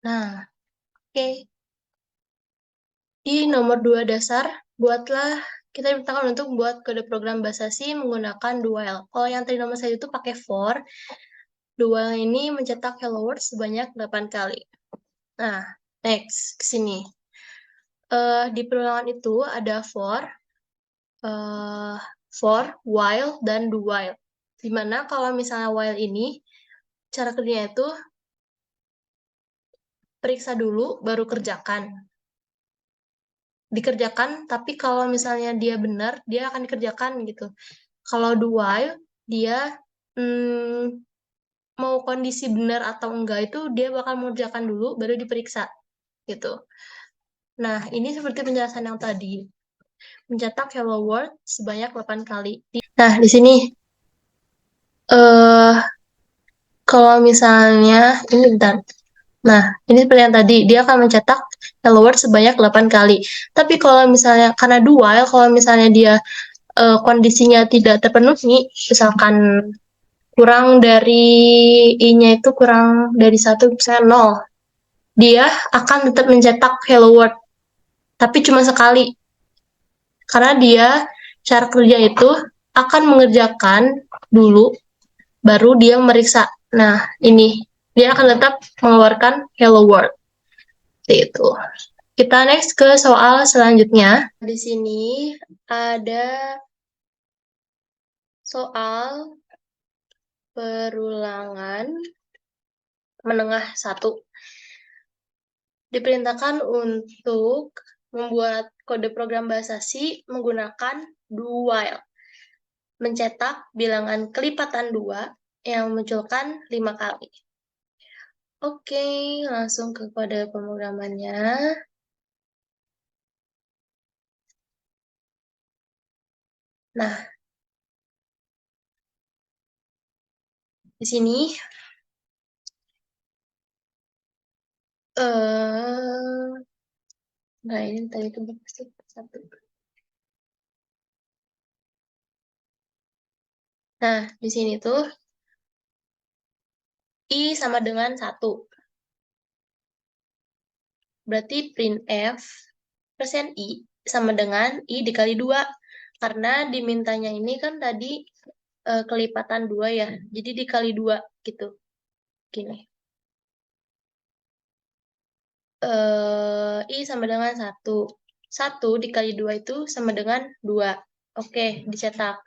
Nah, oke. Di nomor 2 dasar, kita dimintakan untuk buat kode program bahasa C menggunakan do while. Kalau yang tadi nomor 1 itu pakai for, do while ini mencetak hello world sebanyak 8 kali. Nah, next, ke sini. Di perulangan itu ada while, dan do while. Dimana kalau misalnya while ini, cara kerjanya itu periksa dulu, baru kerjakan. Dikerjakan, tapi kalau misalnya dia benar, dia akan dikerjakan gitu. Kalau do while, dia mau kondisi benar atau enggak itu dia bakal mengerjakan dulu, baru diperiksa gitu. Nah, ini seperti penjelasan yang tadi. Mencetak hello world sebanyak 8 kali. Nah, di sini kalau misalnya ini bentar. Nah, ini seperti yang tadi, dia akan mencetak hello world sebanyak 8 kali. Tapi kalau misalnya, karena do while, kalau misalnya dia kondisinya tidak terpenuhi, misalkan kurang dari I-nya itu kurang dari 1, misalnya 0, dia akan tetap mencetak hello world, tapi cuma sekali. Karena dia cara kerja itu akan mengerjakan dulu, baru dia meriksa. Nah, ini dia akan tetap mengeluarkan hello world. Seperti itu. Kita next ke soal selanjutnya. Di sini ada soal perulangan menengah 1. Diperintahkan untuk membuat kode program bahasa C menggunakan do while. Mencetak bilangan kelipatan 2 yang memunculkan 5 kali. Oke, langsung ke kode pemrogramannya. Nah, di sini nah ini tadi itu berapa sih? 1. Nah, di sini tuh I sama dengan 1. Berarti printf persen I sama dengan I dikali 2. Karena dimintanya ini kan tadi kelipatan 2 ya. Jadi dikali 2 gitu. Gini. I sama dengan 1. 1 dikali 2 itu sama dengan 2. Oke, dicetak.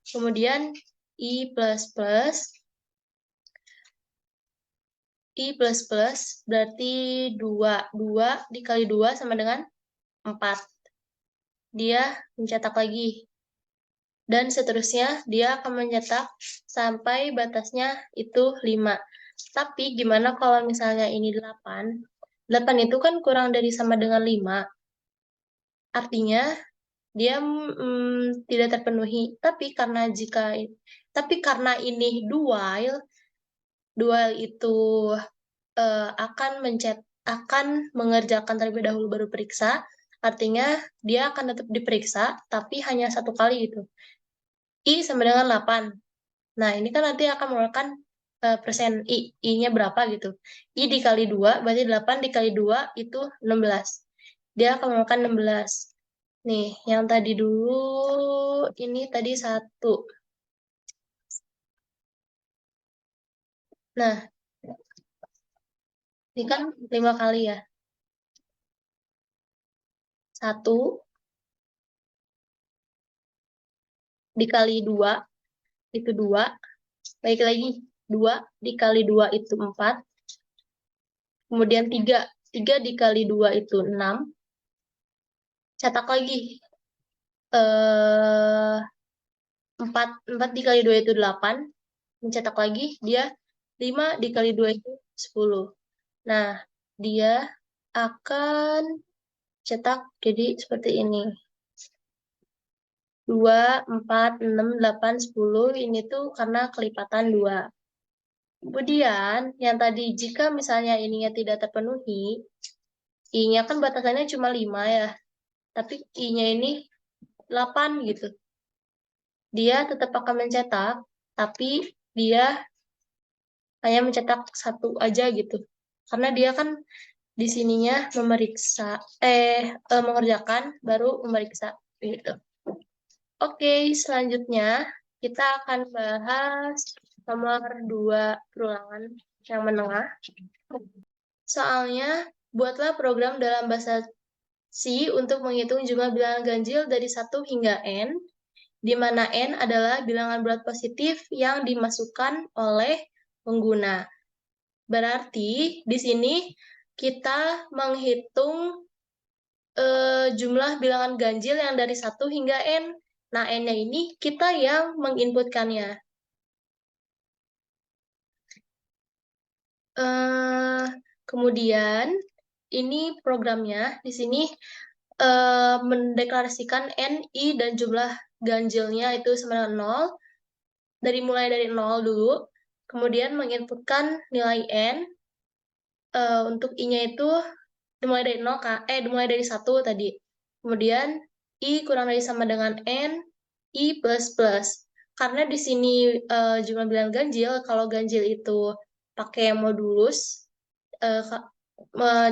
Kemudian I plus plus berarti 2. 2 dikali 2 sama dengan 4. Dia mencetak lagi. Dan seterusnya, dia akan mencetak sampai batasnya itu 5. Tapi gimana kalau misalnya ini 8? 8 itu kan kurang dari sama dengan 5. Artinya, dia tidak terpenuhi. Tapi karena ini dual itu akan mengerjakan terlebih dahulu baru periksa, artinya dia akan tetap diperiksa, tapi hanya 1 kali gitu. I sama dengan 8. Nah, ini kan nanti akan mengeluarkan persen I-nya berapa gitu. I dikali 2, berarti 8 dikali 2 itu 16. Dia akan mengeluarkan 16. Nih, yang tadi dulu, ini tadi 1. Nah, ini kan 5 kali ya. 1 dikali 2 itu 2. Baik lagi, 2 dikali 2 itu 4. Kemudian 3. 3 dikali 2 itu 6. Cetak lagi. 4 dikali 2 itu 8. Mencetak lagi, dia 5 dikali 2 itu 10. Nah, dia akan cetak jadi seperti ini. 2, 4, 6, 8, 10. Ini tuh karena kelipatan 2. Kemudian, yang tadi jika misalnya ininya tidak terpenuhi, I-nya kan batasannya cuma 5 ya. Tapi I-nya ini 8 gitu. Dia tetap akan mencetak, tapi dia hanya mencetak 1 aja gitu. Karena dia kan di sininya mengerjakan baru memeriksa gitu. Oke, selanjutnya kita akan bahas nomor 2 perulangan yang menengah. Soalnya, buatlah program dalam bahasa C untuk menghitung jumlah bilangan ganjil dari 1 hingga N, di mana N adalah bilangan bulat positif yang dimasukkan oleh pengguna. Berarti di sini kita menghitung jumlah bilangan ganjil yang dari 1 hingga N. Nah, N-nya ini kita yang menginputkannya. Kemudian, ini programnya di sini mendeklarasikan N, I, dan jumlah ganjilnya itu sama dengan 0. Mulai dari 0 dulu. Kemudian menginputkan nilai N. Untuk I-nya itu dimulai dari 0, dimulai dari 1 tadi. Kemudian I kurang dari sama dengan N, I plus plus. Karena di sini jumlah bilangan ganjil, kalau ganjil itu pakai modulus,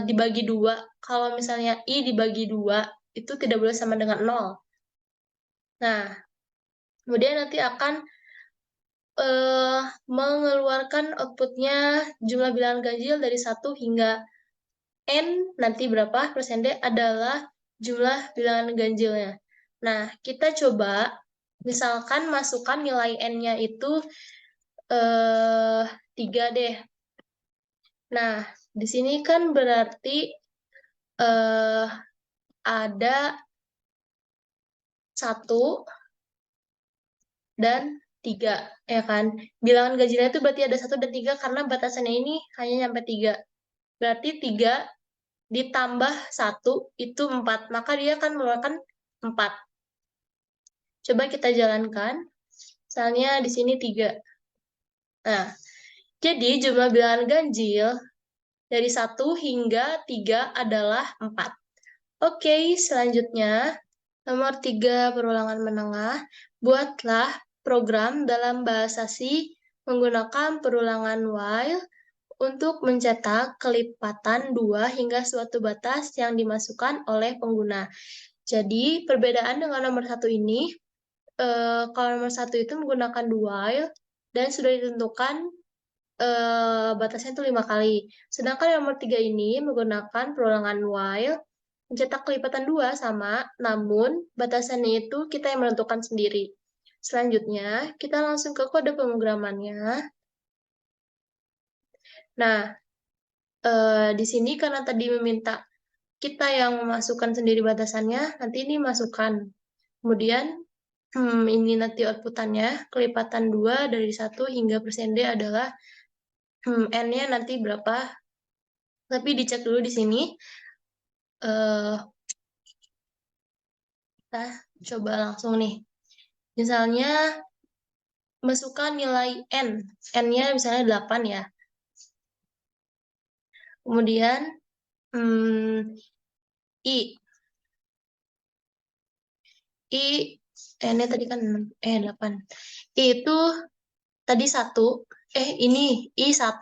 dibagi 2. Kalau misalnya I dibagi 2, itu tidak boleh sama dengan 0. Nah, kemudian nanti akan mengeluarkan outputnya jumlah bilangan ganjil dari 1 hingga N, nanti berapa persen D adalah jumlah bilangan ganjilnya. Nah, kita coba misalkan masukkan nilai N-nya itu 3 deh. Nah, di sini kan berarti ada 1 dan 3, ya kan? Bilangan ganjilnya itu berarti ada 1 dan 3 karena batasannya ini hanya sampai 3. Berarti 3 ditambah 1 itu 4. Maka dia akan mengeluarkan 4. Coba kita jalankan. Misalnya di sini 3. Nah, jadi jumlah bilangan ganjil dari 1 hingga 3 adalah 4. Oke, selanjutnya nomor 3 perulangan menengah. Buatlah program dalam bahasa C menggunakan perulangan while untuk mencetak kelipatan 2 hingga suatu batas yang dimasukkan oleh pengguna. Jadi, perbedaan dengan nomor 1 ini, kalau nomor 1 itu menggunakan do while, dan sudah ditentukan batasnya itu 5 kali. Sedangkan nomor 3 ini menggunakan perulangan while, mencetak kelipatan 2 sama, namun batasannya itu kita yang menentukan sendiri. Selanjutnya, kita langsung ke kode pemrogramannya. Nah, di sini karena tadi meminta kita yang memasukkan sendiri batasannya, nanti ini masukkan. Kemudian, ini nanti outputannya, kelipatan 2 dari 1 hingga persen D adalah N-nya nanti berapa. Tapi dicek dulu di sini. Kita coba langsung nih. Misalnya, masukkan nilai N. N-nya misalnya 8 ya. Kemudian, I. N-nya tadi kan 8. I itu tadi 1. Ini I 1.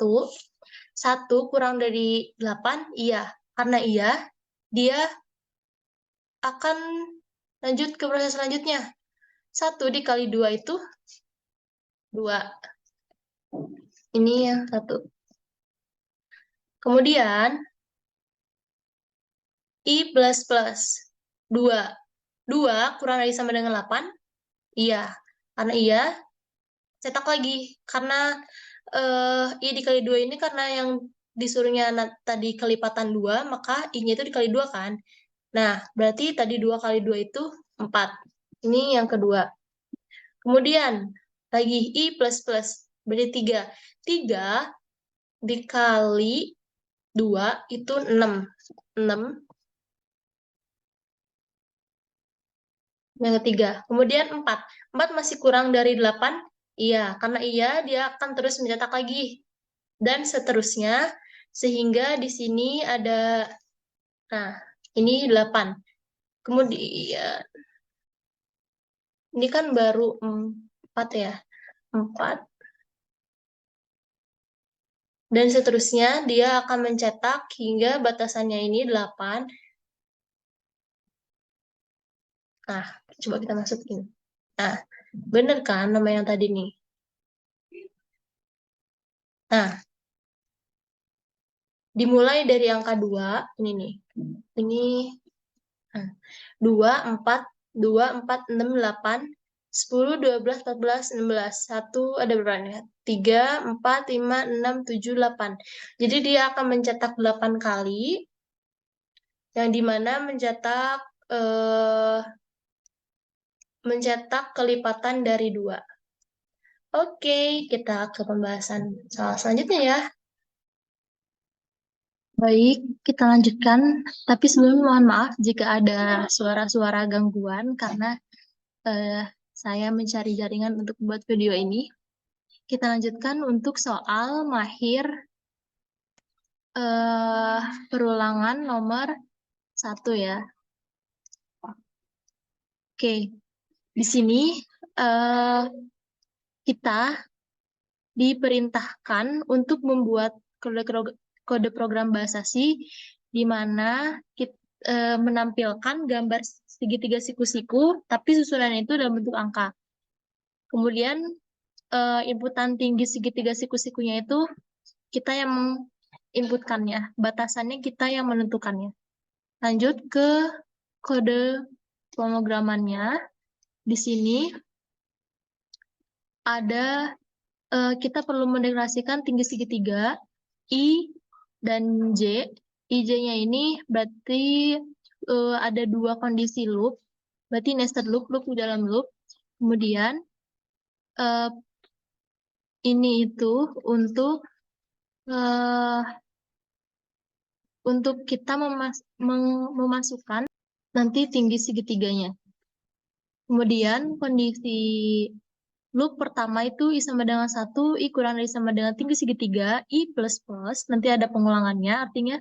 1 kurang dari 8, iya. Karena iya, dia akan lanjut ke proses selanjutnya. 1 dikali 2 itu 2. Ini yang 1. Kemudian, I plus plus 2. 2 kurang dari sama dengan 8, iya. Karena iya, cetak lagi. Karena I dikali 2 ini karena yang disuruhnya tadi kelipatan 2, maka I-nya itu dikali 2 kan. Nah, berarti tadi 2 kali 2 itu 4. Ini yang kedua. Kemudian, lagi I plus plus, berarti 3. 3 dikali 2 itu 6. 6. Yang ketiga. Kemudian 4. 4 masih kurang dari 8? Iya, karena iya dia akan terus mencetak lagi. Dan seterusnya, sehingga di sini ada, nah, ini 8. Kemudian, ini kan baru 4 ya. 4. Dan seterusnya, dia akan mencetak hingga batasannya ini 8. Nah, coba kita masukin. Nah, bener kan nama yang tadi nih? Nah, dimulai dari angka 2, ini nih. Ini 2, 4, 2, 4, 6, 8, 10, 12, 14, 16. 1 ada berapa nih? 3, 4, 5, 6, 7, 8. Jadi dia akan mencetak 8 kali, yang dimana mencetak kelipatan dari 2. Oke, kita ke pembahasan soal selanjutnya ya. Baik, kita lanjutkan. Tapi sebelumnya mohon maaf jika ada suara-suara gangguan karena saya mencari jaringan untuk membuat video ini. Kita lanjutkan untuk soal mahir perulangan nomor 1 ya. Oke, di sini kita diperintahkan untuk membuat kode program bahasa C di mana menampilkan gambar segitiga siku-siku, tapi susunannya itu dalam bentuk angka. Kemudian inputan tinggi segitiga siku-sikunya itu kita yang menginputkannya, batasannya kita yang menentukannya. Lanjut ke kode pemrogramannya. Di sini ada kita perlu mendeklarasikan tinggi segitiga I dan J. IJ-nya ini berarti ada dua kondisi loop, berarti nested loop, loop di dalam loop. Kemudian eh, ini itu eh, untuk kita memasukkan nanti tinggi segitiganya. Kemudian kondisi loop pertama itu I sama dengan 1, I kurang dari sama dengan tinggi segitiga, I plus plus, nanti ada pengulangannya, artinya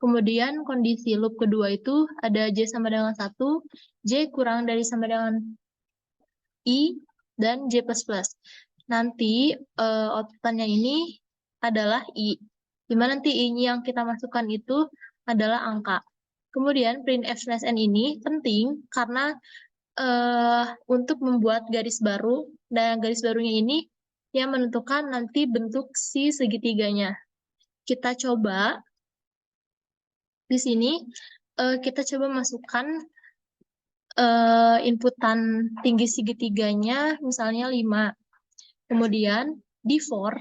kemudian kondisi loop kedua itu ada J sama dengan 1, J kurang dari sama dengan I, dan J plus plus. Nanti outputannya ini adalah I, dimana nanti I-nya yang kita masukkan itu adalah angka. Kemudian printf/n ini penting karena untuk membuat garis baru, dan garis barunya ini yang menentukan nanti bentuk si segitiganya. Kita coba di sini kita coba masukkan inputan tinggi segitiganya misalnya 5. Kemudian di for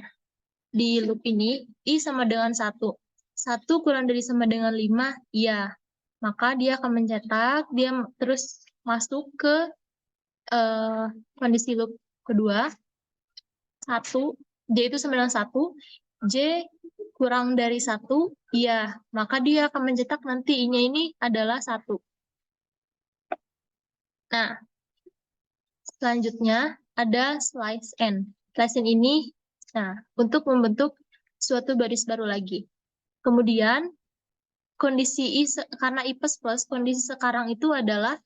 di loop ini I sama dengan 1. 1 kurang dari sama dengan 5, iya. Maka dia akan mencetak, dia terus masuk ke kondisi loop kedua, 1, J itu sama dengan 1, J kurang dari 1, iya. Maka dia akan mencetak nanti I-nya ini adalah 1. Nah, selanjutnya ada slice N. Slice N ini, nah, untuk membentuk suatu baris baru lagi. Kemudian, kondisi I, karena I plus plus, kondisi sekarang itu adalah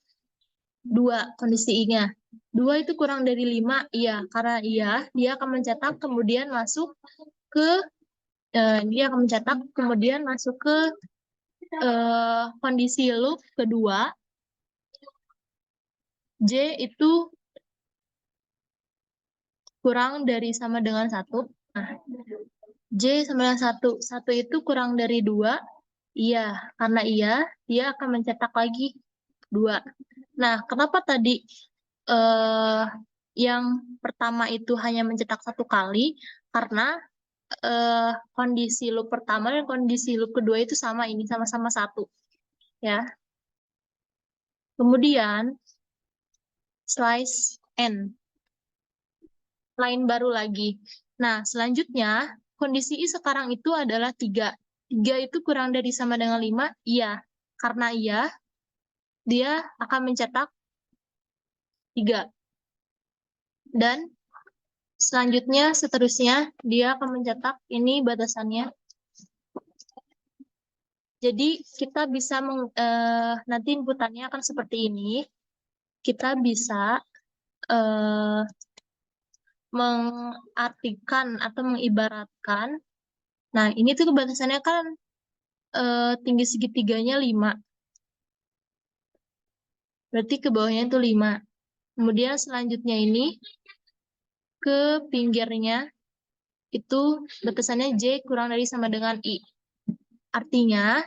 2 kondisi I-nya. 2 itu kurang dari 5, iya. Karena iya, dia akan mencetak kemudian masuk ke, kondisi loop kedua. J itu kurang dari sama dengan 1. Nah, J sama dengan 1. 1 itu kurang dari 2. Iya, karena iya, dia akan mencetak lagi 2. Nah, kenapa tadi yang pertama itu hanya mencetak 1 kali? Karena kondisi loop pertama dan kondisi loop kedua itu sama, ini sama-sama 1. Ya. Kemudian, slice N. Line baru lagi. Nah, selanjutnya, kondisi I sekarang itu adalah 3. 3 itu kurang dari sama dengan 5, iya. Karena iya, dia akan mencetak 3. Dan selanjutnya, seterusnya, dia akan mencetak ini batasannya. Jadi, kita bisa, nanti inputannya akan seperti ini. Kita bisa mengartikan atau mengibaratkan. Nah, ini tuh batasannya kan tinggi segitiganya 5. Berarti ke bawahnya itu 5. Kemudian selanjutnya ini ke pinggirnya itu batasannya J kurang dari sama dengan I. Artinya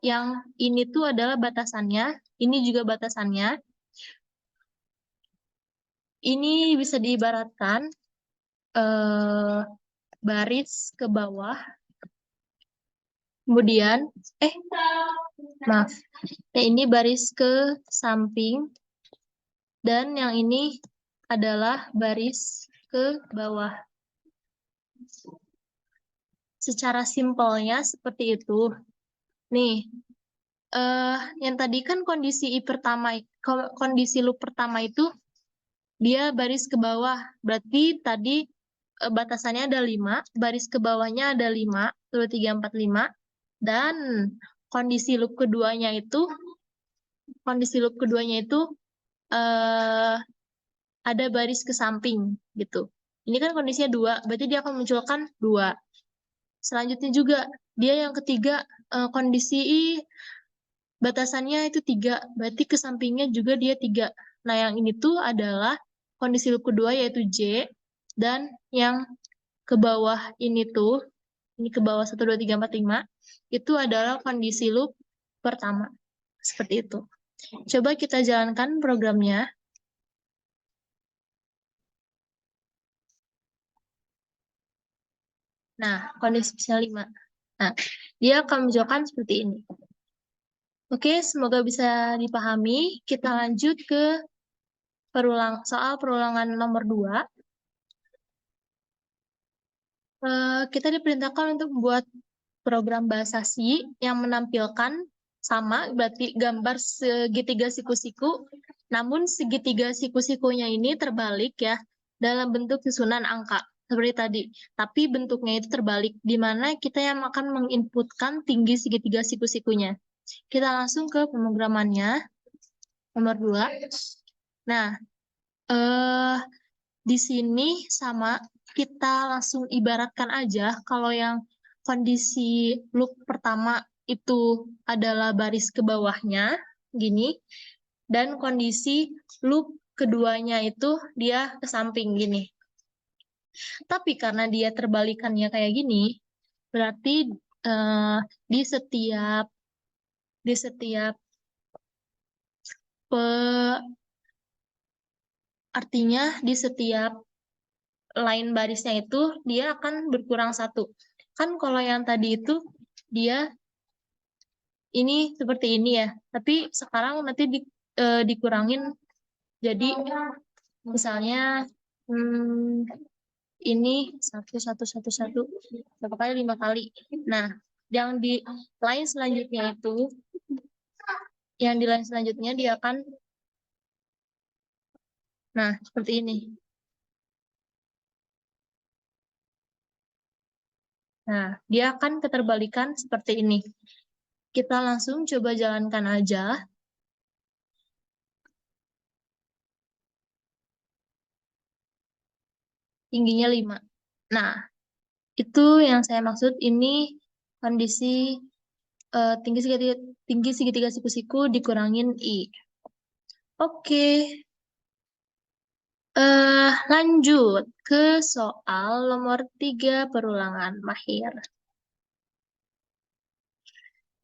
yang ini tuh adalah batasannya, ini juga batasannya. Ini bisa diibaratkan baris ke bawah. Kemudian, maaf, ini baris ke samping. Dan yang ini adalah baris ke bawah. Secara simpelnya seperti itu. Nih, yang tadi kan kondisi kondisi loop pertama itu dia baris ke bawah. Berarti tadi batasannya ada 5, baris ke bawahnya ada 5, 2, 3, 4, 5. Dan kondisi loop keduanya itu ada baris ke samping gitu. Ini kan kondisinya 2, berarti dia akan munculkan 2. Selanjutnya juga, dia yang ketiga kondisi I batasannya itu 3, berarti ke sampingnya juga dia 3. Nah, yang ini tuh adalah kondisi loop kedua yaitu J, dan yang ke bawah ini tuh, ini ke bawah 1, 2, 3, 4, 5, itu adalah kondisi loop pertama. Seperti itu. Coba kita jalankan programnya. Nah, kondisi spesial 5. Nah, dia akan menunjukkan seperti ini. Oke, semoga bisa dipahami. Kita lanjut ke soal perulangan nomor 2. Kita diperintahkan untuk membuat program bahasa C yang menampilkan sama, berarti gambar segitiga siku-siku, namun segitiga siku-sikunya ini terbalik ya, dalam bentuk susunan angka, seperti tadi. Tapi bentuknya itu terbalik, di mana kita yang akan menginputkan tinggi segitiga siku-sikunya. Kita langsung ke pemrogramannya, nomor 2. Nah, eh, di sini sama, kita langsung ibaratkan aja kalau yang kondisi loop pertama itu adalah baris ke bawahnya, gini, dan kondisi loop keduanya itu dia ke samping, gini. Tapi karena dia terbalikannya kayak gini, berarti eh, di setiap di setiap artinya di setiap line barisnya itu dia akan berkurang 1. Kan kalau yang tadi itu dia ini seperti ini ya, tapi sekarang nanti dikurangin jadi misalnya hmm, ini 1, 1, 1, 1, berapa kali? 5 kali. Nah, yang di line selanjutnya itu, yang di line selanjutnya dia akan, nah seperti ini. Nah, dia akan keterbalikan seperti ini. Kita langsung coba jalankan aja. Tingginya 5. Nah, itu yang saya maksud, ini kondisi tinggi segitiga siku-siku dikurangin I. Oke, lanjut ke soal nomor 3 perulangan mahir.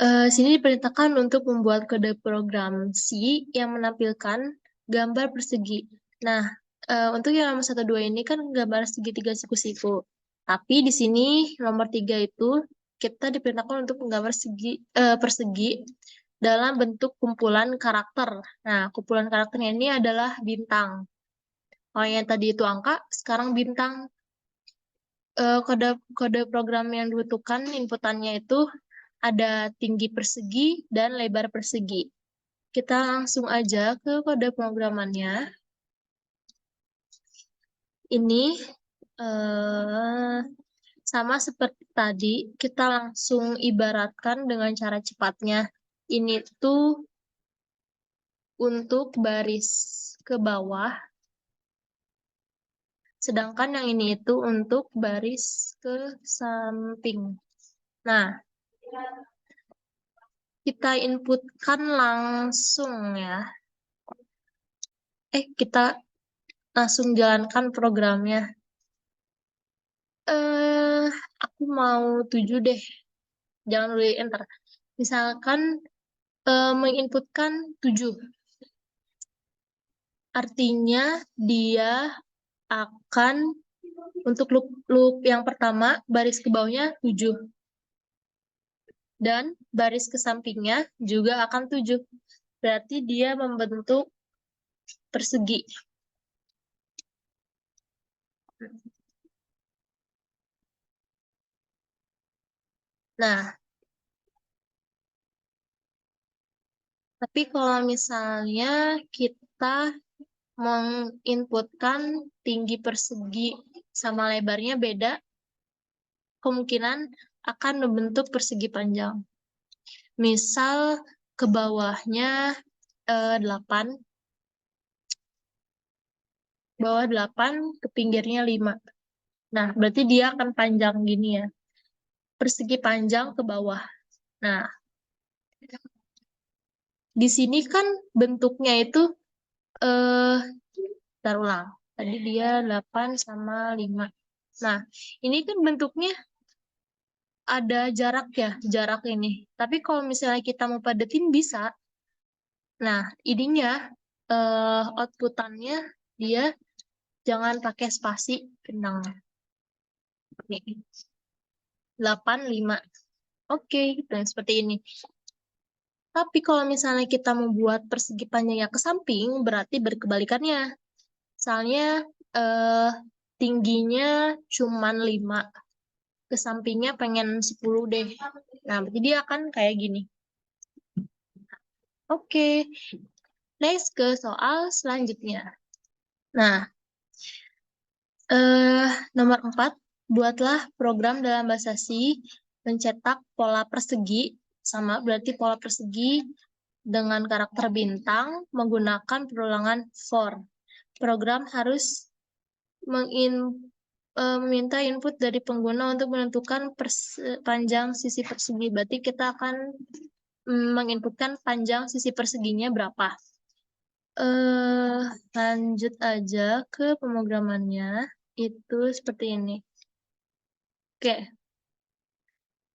Sini diperintahkan untuk membuat kode program C yang menampilkan gambar persegi. Nah, untuk yang nomor 1, 2 ini kan gambar segitiga siku-siku. Tapi di sini nomor 3 itu kita diperintahkan untuk menggambar persegi dalam bentuk kumpulan karakter. Nah, kumpulan karakternya ini adalah bintang. Kalau yang tadi itu angka, sekarang bintang. Kode program yang dibutuhkan inputannya itu ada tinggi persegi dan lebar persegi. Kita langsung aja ke kode programannya. Ini sama seperti tadi, kita langsung ibaratkan dengan cara cepatnya. Ini tuh untuk baris ke bawah, sedangkan yang ini itu untuk baris ke samping. Nah, kita inputkan langsung ya. Kita langsung jalankan programnya. Eh, aku mau 7 deh. Jangan dulu enter. Misalkan menginputkan 7. Artinya dia akan untuk loop yang pertama baris ke bawahnya 7. Dan baris ke sampingnya juga akan 7. Berarti dia membentuk persegi. Nah, tapi kalau misalnya kita menginputkan tinggi persegi sama lebarnya beda, kemungkinan akan membentuk persegi panjang. Misal ke bawahnya 8, bawah 8, ke pinggirnya 5. Nah, berarti dia akan panjang gini ya. Persegi panjang ke bawah. Nah, di sini kan bentuknya itu bentar ulang. Tadi dia 8 sama 5. Nah, ini kan bentuknya ada jarak ya, jarak ini. Tapi kalau misalnya kita mau padetin bisa. Nah, ininya outputannya dia jangan pakai spasi benangnya. Nih, 8, 5. Oke, dan seperti ini. Tapi kalau misalnya kita membuat persegi panjangnya ke samping, berarti berkebalikannya. Misalnya tingginya cuman 5, ke sampingnya pengen 10 deh. Nah, berarti dia akan kayak gini. Oke, next ke soal selanjutnya. Nah, nomor 4, buatlah program dalam bahasa C mencetak pola persegi, sama berarti pola persegi dengan karakter bintang menggunakan perulangan for. Program harus meminta input dari pengguna untuk menentukan panjang sisi persegi. Berarti kita akan menginputkan panjang sisi perseginya berapa. Lanjut aja ke pemrogramannya. Itu seperti ini. Oke.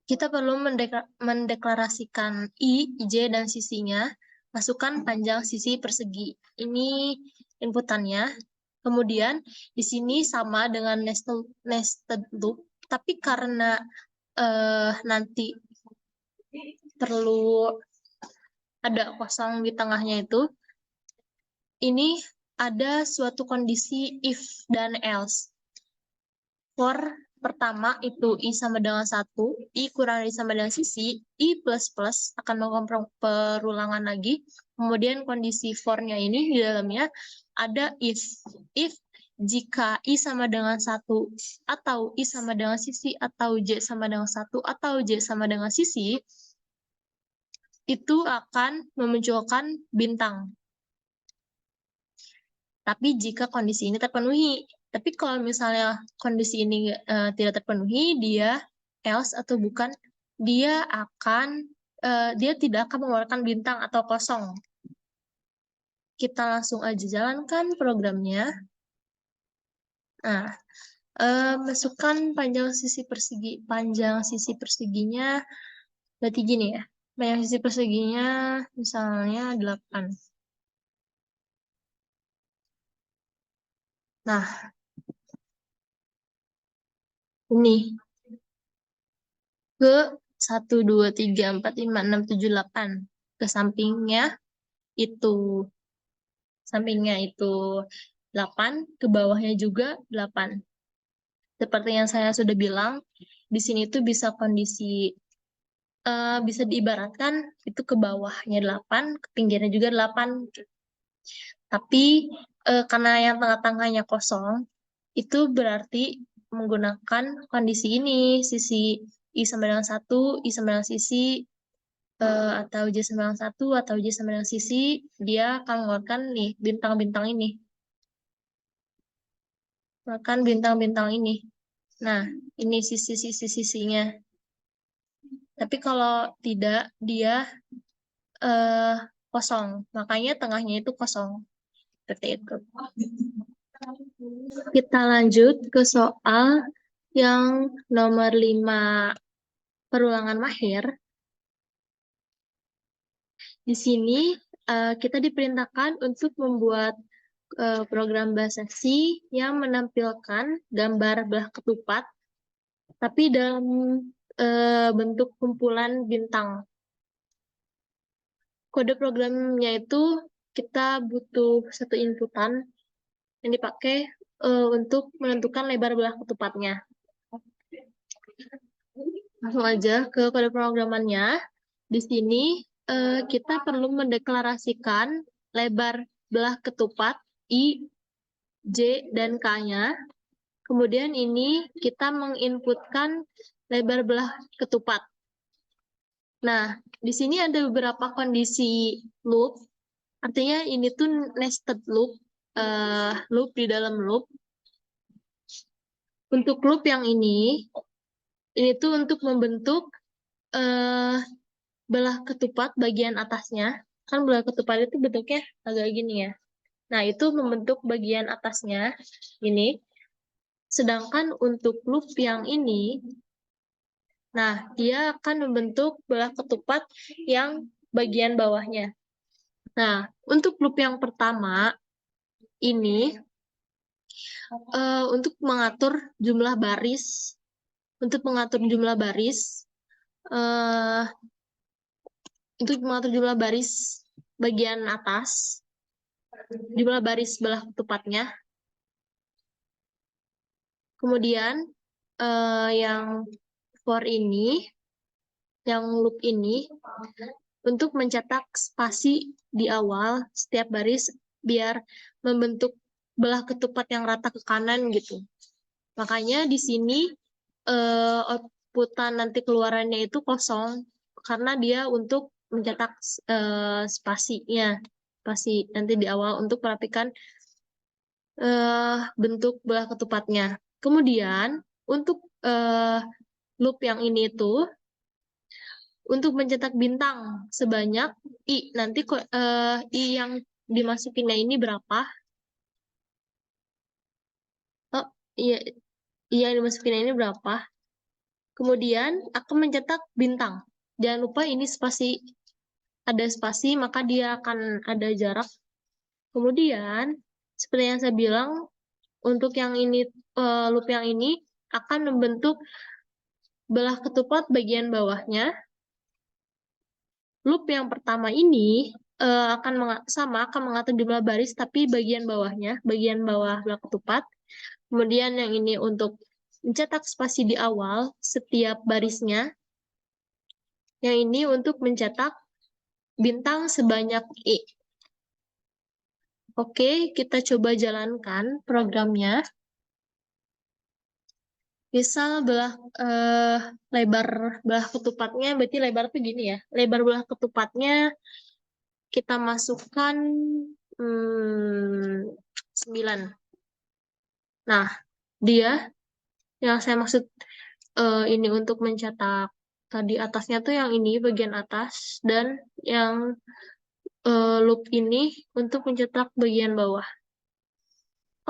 Kita perlu mendeklarasikan I, J, dan sisinya. Masukkan panjang sisi persegi. Ini inputannya. Kemudian di sini sama dengan nested loop, tapi karena nanti perlu ada kosong di tengahnya itu, ini ada suatu kondisi if dan else. For pertama itu I sama dengan 1, I kurang dari sama dengan sisi, I plus plus akan melakukan perulangan lagi. Kemudian kondisi for-nya ini di dalamnya ada if. If jika I sama dengan 1, atau I sama dengan sisi, atau J sama dengan 1, atau J sama dengan sisi, itu akan memunculkan bintang. Tapi jika kondisi ini terpenuhi. Tapi kalau misalnya kondisi ini tidak terpenuhi, dia else atau bukan, dia tidak akan mengeluarkan bintang atau kosong. Kita langsung aja jalankan programnya. Nah, masukkan panjang sisi perseginya berarti gini ya. Panjang sisi perseginya misalnya 8. Nah, ini ke 1, 2, 3, 4, 5, 6, 7, 8. Ke sampingnya itu 8, ke bawahnya juga 8. Seperti yang saya sudah bilang, di sini tuh bisa bisa diibaratkan itu ke bawahnya 8, ke pinggirnya juga 8. Tapi karena yang tengah-tengahnya kosong, itu berarti menggunakan kondisi ini, sisi I sama dengan 1, I sama dengan sisi, atau J sama dengan 1, atau J sama dengan sisi, dia akan mengeluarkan nih bintang-bintang ini. Bahkan bintang-bintang ini. Nah, ini sisi-sisinya. Tapi kalau tidak, dia kosong. Makanya tengahnya itu kosong. Seperti itu. Kita lanjut ke soal yang nomor 5 perulangan mahir. Di sini kita diperintahkan untuk membuat program bahasa C yang menampilkan gambar belah ketupat, tapi dalam bentuk kumpulan bintang. Kode programnya itu kita butuh satu inputan yang dipakai untuk menentukan lebar belah ketupatnya. Langsung aja ke kode programannya. Di sini kita perlu mendeklarasikan lebar belah ketupat I, J, dan K-nya. Kemudian ini kita menginputkan lebar belah ketupat. Nah, di sini ada beberapa kondisi loop. Artinya ini tuh nested loop, loop di dalam loop. Untuk loop yang ini tuh untuk membentuk belah ketupat bagian atasnya. kan belah ketupat itu bentuknya agak gini ya. Nah, itu membentuk bagian atasnya ini. Sedangkan untuk loop yang ini, nah, dia akan membentuk belah ketupat yang bagian bawahnya. Nah, untuk loop yang pertama ini, untuk mengatur jumlah baris, eh, untuk mengatur jumlah baris bagian atas, jumlah baris belah ketupatnya. Kemudian yang for ini, yang loop ini, untuk mencetak spasi di awal setiap baris biar membentuk belah ketupat yang rata ke kanan gitu. Makanya di sini outputan nanti keluarannya itu kosong karena dia untuk mencetak spasinya, spasi nanti di awal untuk merapikan bentuk belah ketupatnya. Kemudian untuk loop yang ini tuh untuk mencetak bintang sebanyak i, nanti i yang dimasukinnya ini berapa? Oh iya, i yang dimasukinnya ini berapa? Kemudian akan mencetak bintang. Jangan lupa ini spasi, ada spasi maka dia akan ada jarak. Kemudian seperti yang saya bilang, untuk yang ini loop yang ini akan membentuk belah ketupat bagian bawahnya. Loop yang pertama ini akan mengatur jumlah baris tapi bagian bawahnya, bagian bawah belah ketupat. Kemudian yang ini untuk mencetak spasi di awal setiap barisnya. Yang ini untuk mencetak bintang sebanyak I. Oke, kita coba jalankan programnya. Misal lebar belah ketupatnya, berarti lebar tuh gini ya. Lebar belah ketupatnya kita masukkan 9. Nah, dia yang saya maksud ini untuk mencetak tadi atasnya tuh yang ini bagian atas dan yang loop ini untuk mencetak bagian bawah.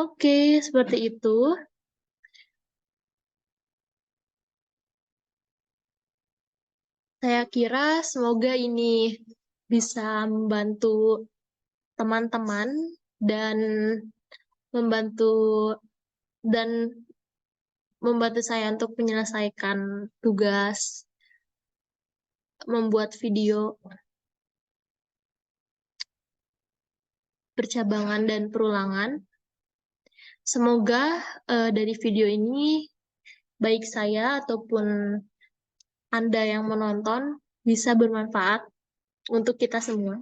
Oke, seperti itu. Saya kira semoga ini bisa membantu teman-teman dan membantu dan membantu saya untuk menyelesaikan tugas membuat video percabangan dan perulangan. Semoga dari video ini baik saya ataupun Anda yang menonton bisa bermanfaat untuk kita semua.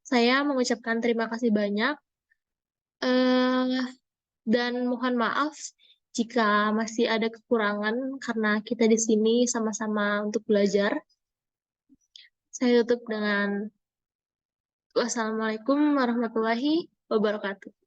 Saya mengucapkan terima kasih banyak dan mohon maaf jika masih ada kekurangan karena kita di sini sama-sama untuk belajar. Saya tutup dengan wassalamualaikum warahmatullahi wabarakatuh.